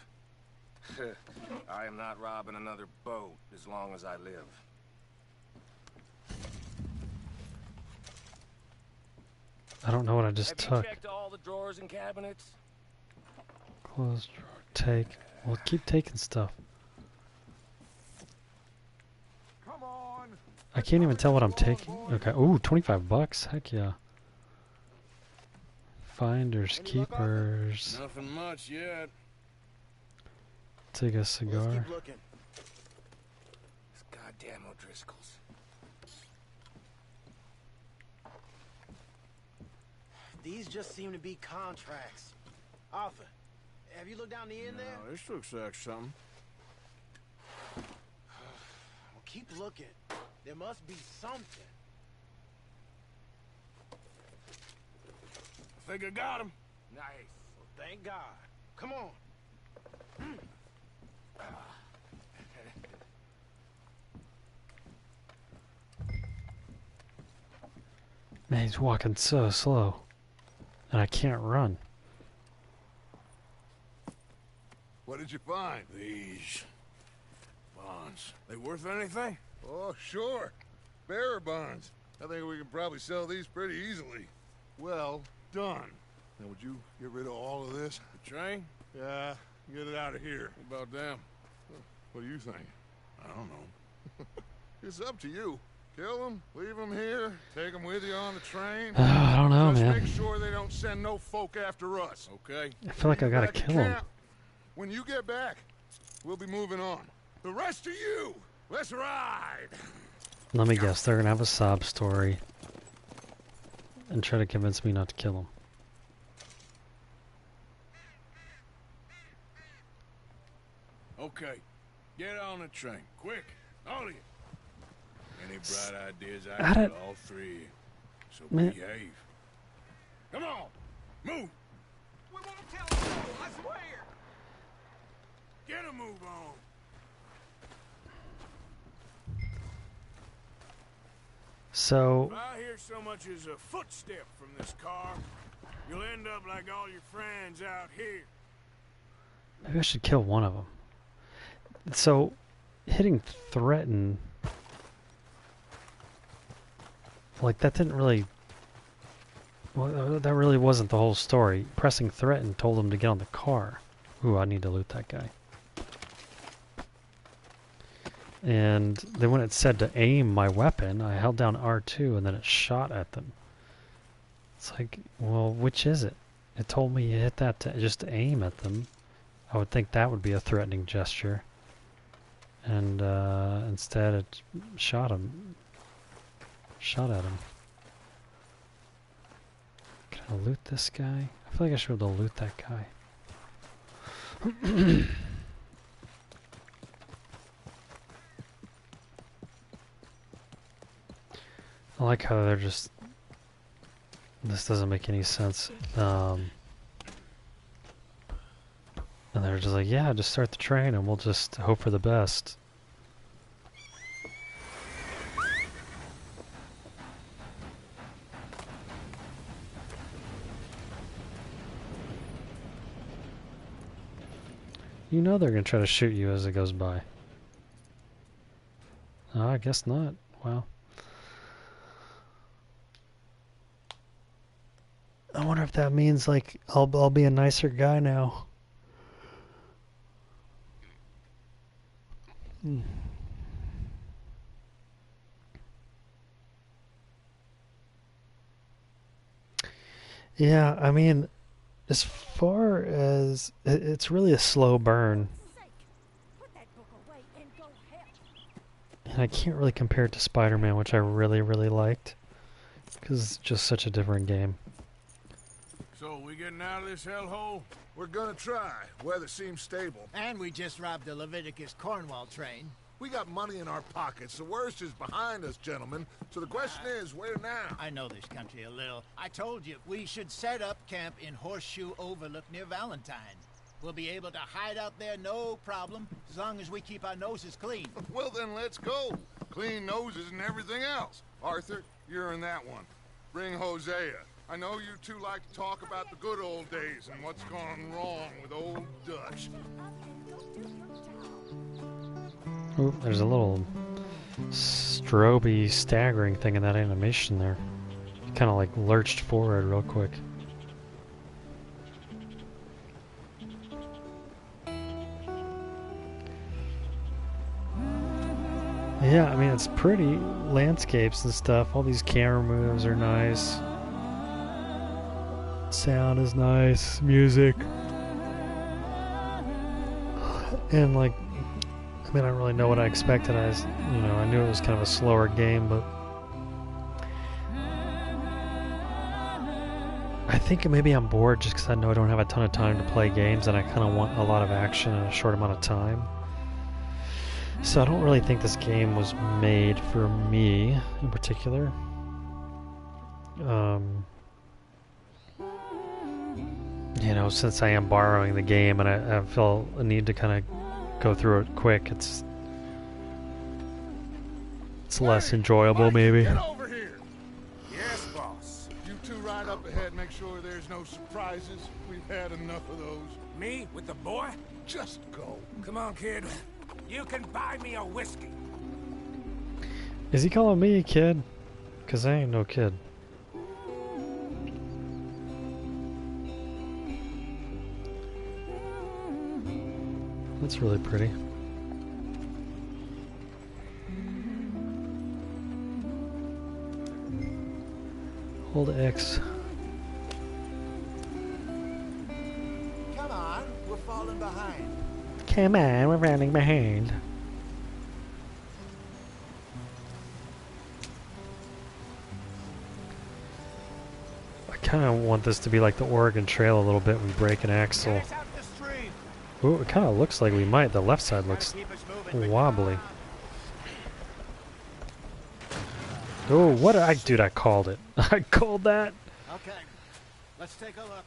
I am not robbing another boat as long as I live. I don't know what I just Have took. you checked all the drawers and cabinets? Close drawer. Take. Well, keep taking stuff. Come on. I can't even tell what I'm taking. Okay. Ooh, $25. Heck yeah. Finders, keepers. Nothing much yet. Take a Let's cigar. keep looking. This goddamn O'Driscoll's. These just seem to be contracts. Arthur, have you looked down the end there? No, this looks like something. Well, keep looking. There must be something. I think I got him. Nice. Well, thank God. Come on. Man, he's walking so slow. And I can't run. What did you find? These bonds. They worth anything? Oh, sure. Bearer bonds. I think we can probably sell these pretty easily. Well done. Now, would you get rid of all of this? The train? Yeah, get it out of here. What about them? What do you think? I don't know. It's up to you. Kill them, leave them here, take them with you on the train. I don't know, Just man. make sure they don't send no folk after us, okay? I feel like I gotta Back at kill him. camp. When you get back, we'll be moving on. The rest of you, let's ride. Let me guess. They're gonna have a sob story. And try to convince me not to kill him. Okay, get on the train, quick, all of you. Any bright ideas? I I got don't- all three. So Man. behave. Come on, move. We won't tell you, I swear. Get a move on. So, If I hear so much as a footstep from this car, you'll end up like all your friends out here. maybe I should kill one of them. So, hitting threaten... Like, that didn't really... Well, that really wasn't the whole story. Pressing threaten told him to get on the car. Ooh, I need to loot that guy. And then when it said to aim my weapon, I held down R2 and then it shot at them. It's like, well, which is it? It told me you hit that to just aim at them. I would think that would be a threatening gesture. And instead it shot him. Shot at him. Can I loot this guy? I feel like I should be able to loot that guy. I like how they're just... This doesn't make any sense. And they're just like, yeah, just start the train and we'll just hope for the best. You know they're going to try to shoot you as it goes by. Oh, I guess not. Wow. I wonder if that means, like, I'll be a nicer guy now. Yeah, I mean, as far as... It's really a slow burn. And I can't really compare it to Spider-Man, which I really, really liked. Because it's just such a different game. So, we getting out of this hellhole? We're gonna try. Weather seems stable. And we just robbed the Leviticus Cornwall train. We got money in our pockets. The worst is behind us, gentlemen. So the question is, where now? I know this country a little. I told you, we should set up camp in Horseshoe Overlook near Valentine. We'll be able to hide out there no problem, as long as we keep our noses clean. Well, then let's go. Clean noses and everything else. Arthur, you're in that one. Bring Hosea. I know you two like to talk about the good old days and what's gone wrong with old Dutch. Ooh, there's a little stroby staggering thing in that animation there. Kind of like lurched forward real quick. Yeah, I mean, it's pretty landscapes and stuff. All these camera moves are nice. Sound is nice. Music. And like, I mean, I don't really know what I expected. I knew it was kind of a slower game, but I think maybe I'm bored just because I know I don't have a ton of time to play games and I kind of want a lot of action in a short amount of time. So I don't really think this game was made for me in particular. Since I am borrowing the game and I feel a need to kind of go through it quick, it's less enjoyable maybe. Get over here. Yes, boss. You two ride up ahead, make sure there's no surprises. We've had enough of those. Me with the boy? Just go. Come on, kid. You can buy me a whiskey. Is he calling me a kid? Because I ain't no kid. That's really pretty. Hold X. Come on, we're falling behind. Come on, we're running behind. I kind of want this to be like the Oregon Trail a little bit. We break an axle. Ooh, it kind of looks like we might. The left side looks wobbly. Oh, what? Dude, I called it. I called that. Okay, let's take a look.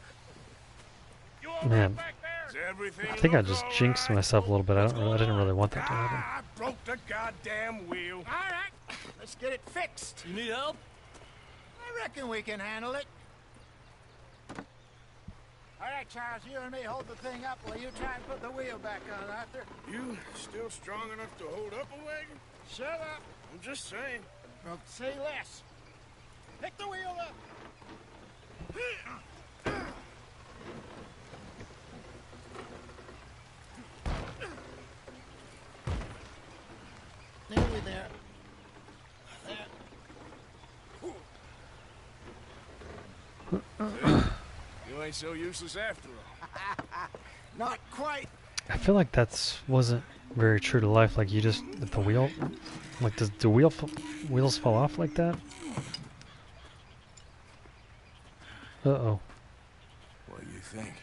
Man, I think I just jinxed myself a little bit. I didn't really want that to happen. I broke the goddamn wheel. All right, let's get it fixed. You need help? I reckon we can handle it. All right, Charles, you and me hold the thing up while you try and put the wheel back on, Arthur. You still strong enough to hold up a wagon? Shut up. I'm just saying. Well, say less. Pick the wheel up. Nearly there. You ain't so useless after all. Not quite. I feel like wasn't very true to life. Like you just the wheel, like does the wheels fall off like that? Uh-oh. What do you think?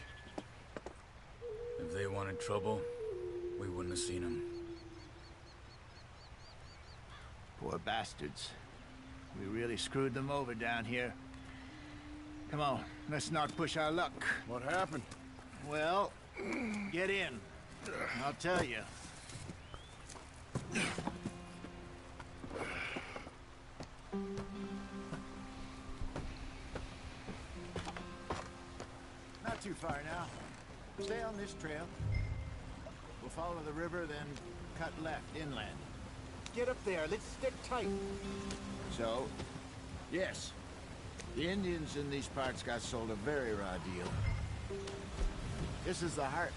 If they wanted trouble, we wouldn't have seen them. Poor bastards. We really screwed them over down here. Come on, let's not push our luck. What happened? Well, get in. I'll tell you. Not too far now. Stay on this trail. We'll follow the river, then cut left inland. Get up there. Let's stick tight. So, yes. The Indians in these parts got sold a very raw deal. This is the heart.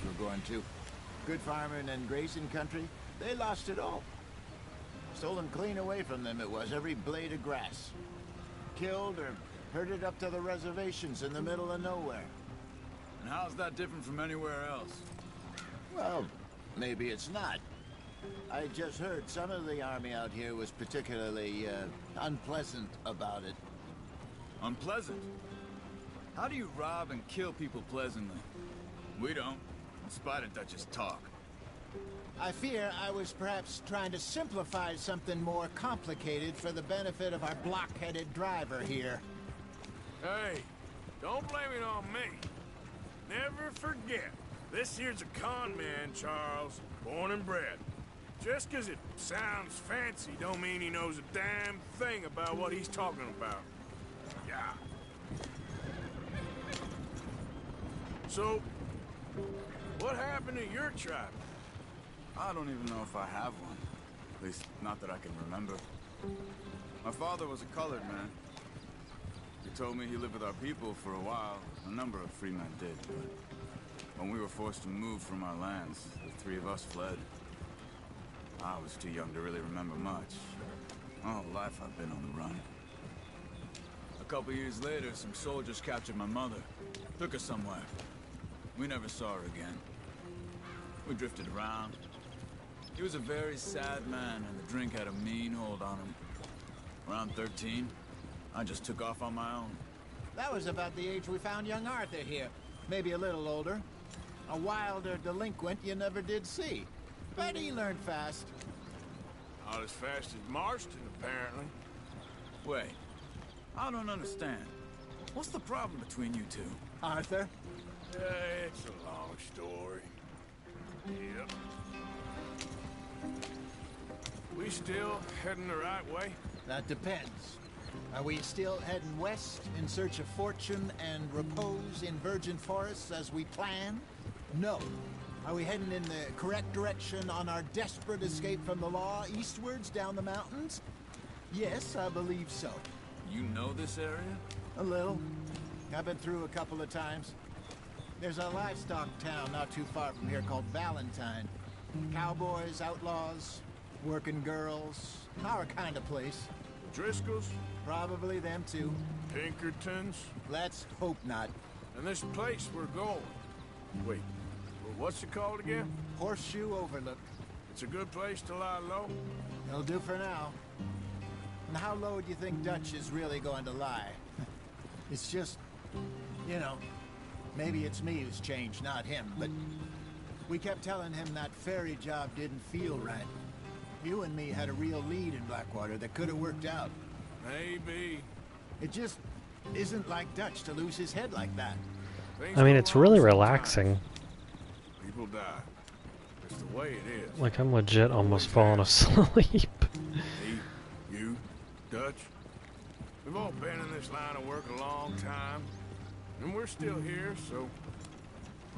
We're going to. Good farming and grazing country, they lost it all. Stolen clean away from them it was, every blade of grass. Killed or herded up to the reservations in the middle of nowhere. And how's that different from anywhere else? Well, maybe it's not. I just heard some of the army out here was particularly unpleasant about it. Unpleasant? How do you rob and kill people pleasantly? We don't, in spite of Dutch's talk. I fear I was perhaps trying to simplify something more complicated for the benefit of our block-headed driver here. Hey, don't blame it on me. Never forget, This here's a con man, Charles. Born and bred. Just 'cause it sounds fancy don't mean he knows a damn thing about what he's talking about. Yeah. So, what happened to your tribe? I don't even know if I have one. At least, not that I can remember. My father was a colored man. He told me he lived with our people for a while. A number of free men did, but when we were forced to move from our lands, the three of us fled. I was too young to really remember much. My whole life I've been on the run. A couple years later, some soldiers captured my mother. Took her somewhere. We never saw her again. We drifted around. He was a very sad man, and the drink had a mean hold on him. Around 13, I just took off on my own. That was about the age we found young Arthur here. Maybe a little older. A wilder delinquent you never did see. But he learned fast. Not as fast as Marston, apparently. Wait, I don't understand. What's the problem between you two? Arthur? It's a long story. Yep. We still heading the right way? That depends. Are we still heading west in search of fortune and repose in virgin forests as we planned? No. Are we heading in the correct direction on our desperate escape from the law eastwards down the mountains? Yes, I believe so. You know this area? A little. I've been through a couple of times. There's a livestock town not too far from here called Valentine. Cowboys, outlaws, working girls, our kind of place. Driscoll's? Probably them too. Pinkertons? Let's hope not. And this place we're going. Wait, what's it called again? Horseshoe Overlook. It's a good place to lie low? It'll do for now. And how low do you think Dutch is really going to lie? It's just, you know, maybe it's me who's changed, not him, but we kept telling him that ferry job didn't feel right. You and me had a real lead in Blackwater that could have worked out. Maybe. It just isn't like Dutch to lose his head like that. I mean, it's really relaxing. People die. It's the way it is. Like, I'm legit almost falling asleep. Me, you, Dutch. We've all been in this line of work a long time. And we're still here, so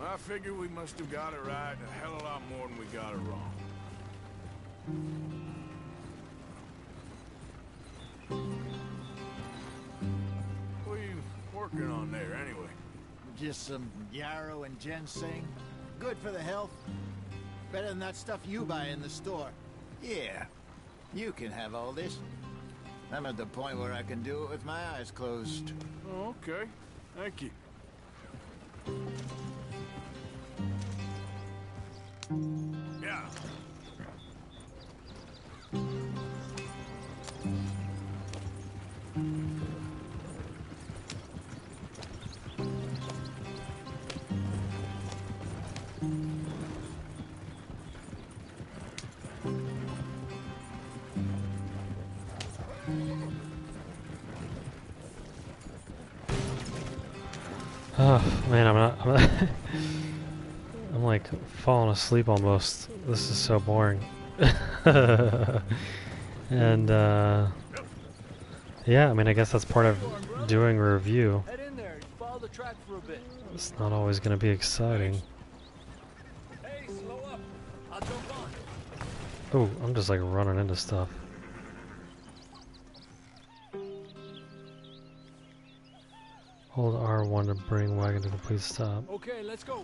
I figure we must have got it right a hell of a lot more than we got it wrong. What are you working on there, anyway? Just some yarrow and ginseng. Good for the health. Better than that stuff you buy in the store. Yeah, you can have all this. I'm at the point where I can do it with my eyes closed. Oh, okay. Thank you. Yeah. Oh man, I'm like falling asleep almost. This is so boring. And yeah, I mean, I guess that's part of doing a review. Head in there, follow the track for a bit. It's not always going to be exciting. Hey, slow up. I'll jump on. Oh, I'm just like running into stuff. Hold R1 to bring wagon to complete stop. Okay, let's go.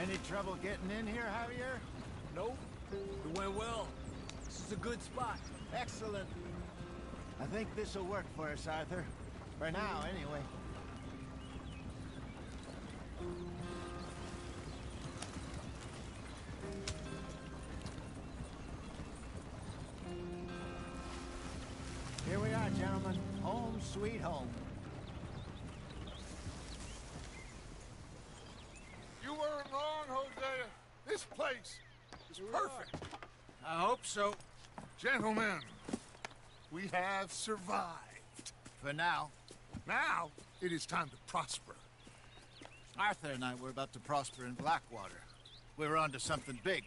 Any trouble getting in here, Javier? Nope. It went well. This is a good spot. Excellent. I think this will work for us, Arthur. For now, anyway. Here we are, gentlemen. Home sweet home. You weren't wrong, Hosea. This place is perfect. I hope so. Gentlemen, we have survived. For now. Now, It is time to prosper. Arthur and I were about to prosper in Blackwater. We were onto something big.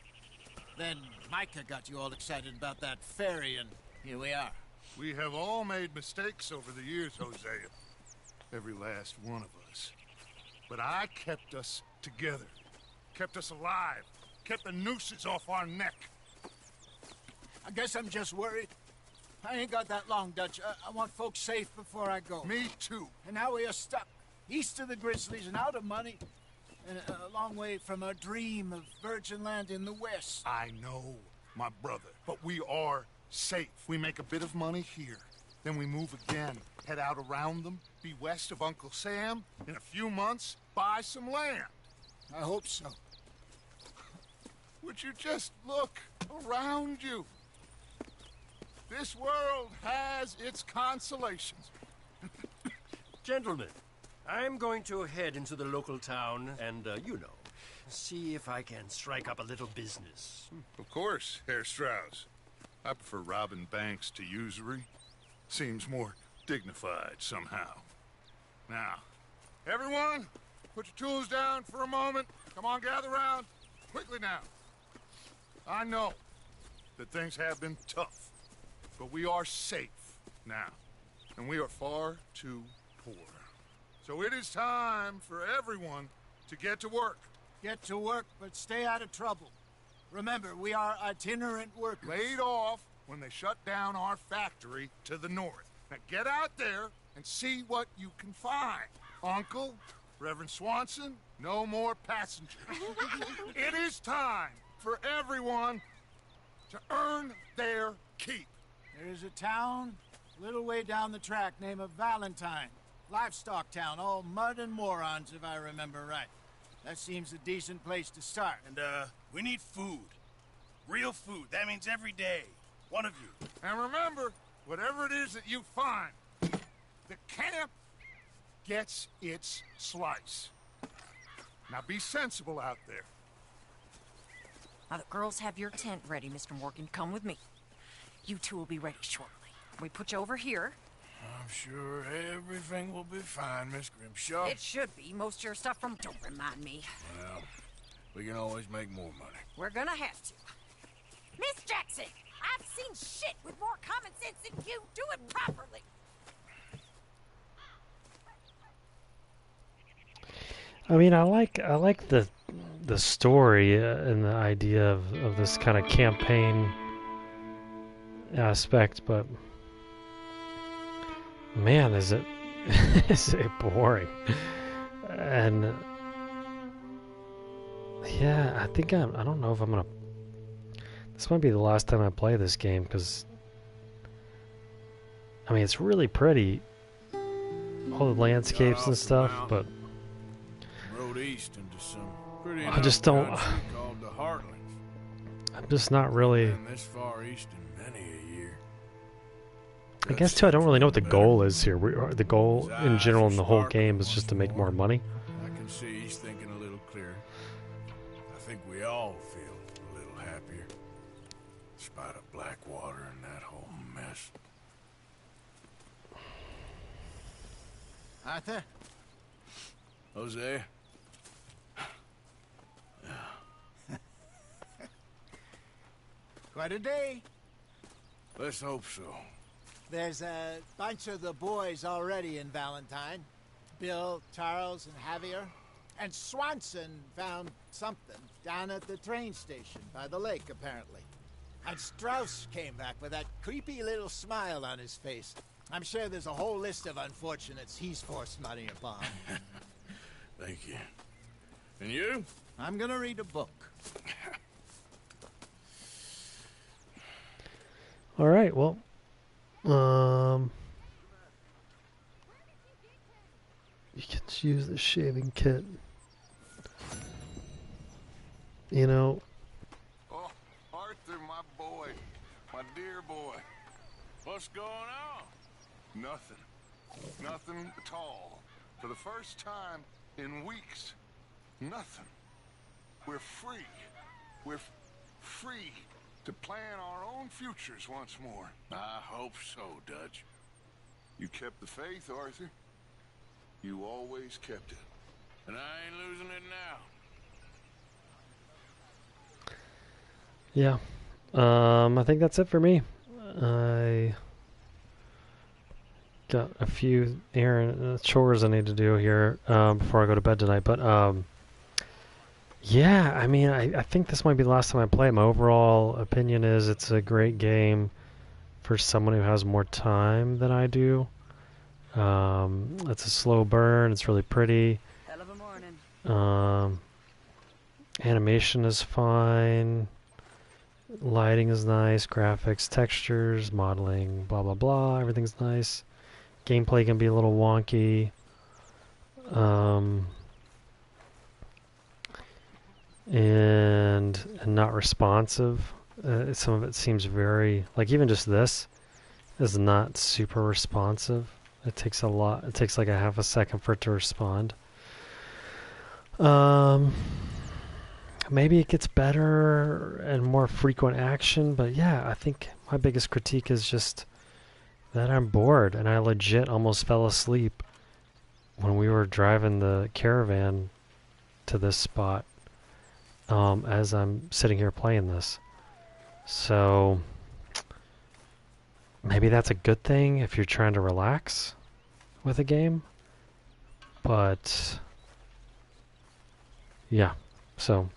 Then Micah got you all excited about that ferry, and here we are. We have all made mistakes over the years, Hosea. Every last one of us. But I kept us together. Kept us alive. Kept the nooses off our neck. I guess I'm just worried. I ain't got that long, Dutch. I want folks safe before I go. Me too. And now we are stuck, east of the Grizzlies and out of money, and a long way from our dream of virgin land in the west. I know, my brother, but we are safe. We make a bit of money here. Then we move again, head out around them, be west of Uncle Sam. In a few months, buy some land. I hope so. Would you just look around you? This world has its consolations. Gentlemen, I'm going to head into the local town and, see if I can strike up a little business. Of course, Herr Strauss. I prefer robbing banks to usury. Seems more dignified somehow. Now, everyone, put your tools down for a moment. Come on, gather round. Quickly now. I know that things have been tough, but we are safe now, and we are far too poor. So it is time for everyone to get to work. Get to work, but stay out of trouble. Remember, we are itinerant workers. Laid off when they shut down our factory to the north. Now get out there and see what you can find. Uncle, Reverend Swanson, no more passengers. It is time for everyone to earn their keep. There is a town a little way down the track named Valentine. Livestock town, all mud and morons, if I remember right. That seems a decent place to start. And, we need food. Real food. That means every day. One of you. And remember, whatever it is that you find, the camp gets its slice. Now be sensible out there. Now the girls have your tent ready, Mr. Morgan. Come with me. You two will be ready shortly. We put you over here. I'm sure everything will be fine, Miss Grimshaw. It should be. Most of your stuff from... Don't remind me. Well, we can always make more money. We're gonna have to. Miss Jackson, I've seen shit with more common sense than you. Do it properly. I mean, I like the story and the idea of this kind of campaign aspect, but man, is it is it boring. And yeah, I think I don't know if I'm gonna. This might be the last time I play this game, because I mean, it's really pretty, all the landscapes and stuff, but Rode east into some pretty I just don't. called the Heartlands. I'm just not really. Been this far east in many a year. I guess too, I don't really know what the goal is here. The goal in general in the whole game is just to make more money. I can see he's thinking a little clearer. I think we all feel a little happier. In spite of Blackwater and that whole mess. Arthur? Jose? Quite a day. Let's hope so. There's a bunch of the boys already in Valentine. Bill, Charles, and Javier. And Swanson found something down at the train station by the lake, apparently. And Strauss came back with that creepy little smile on his face. I'm sure there's a whole list of unfortunates he's forced money upon. Thank you. And you? I'm gonna read a book. All right, well, you can use the shaving kit. You know. Oh, Arthur, my boy. My dear boy. What's going on? Nothing. Nothing at all. For the first time in weeks. Nothing. We're free. We're free to plan our own futures once more. I hope so, Dutch. You kept the faith, Arthur. You always kept it. And I ain't losing it now. Yeah. I think that's it for me. I got a few chores I need to do here before I go to bed tonight. But yeah, I mean, I think this might be the last time I play it. My overall opinion is it's a great game for someone who has more time than I do. It's a slow burn. It's really pretty. Hell of a morning. Animation is fine. Lighting is nice. Graphics, textures, modeling, blah, blah, blah. Everything's nice. Gameplay can be a little wonky. And not responsive. Some of it seems very... Like, even just this is not super responsive. It takes a lot. It takes like a half a second for it to respond. Maybe it gets better and more frequent action, but yeah, I think my biggest critique is just that I'm bored, and I legit almost fell asleep when we were driving the caravan to this spot as I'm sitting here playing this. So maybe that's a good thing if you're trying to relax with a game, but yeah, so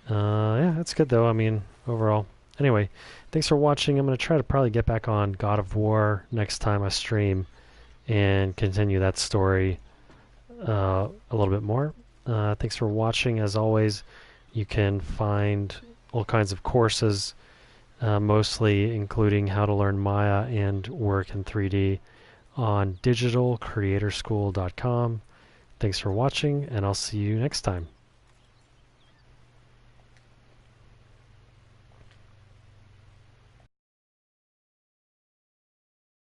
yeah, it's good though. I mean, overall. Anyway, thanks for watching. I'm going to try to probably get back on God of War next time I stream and continue that story a little bit more. Thanks for watching. As always, you can find all kinds of courses, mostly including how to learn Maya and work in 3D on DigitalCreatorSchool.com. Thanks for watching, and I'll see you next time.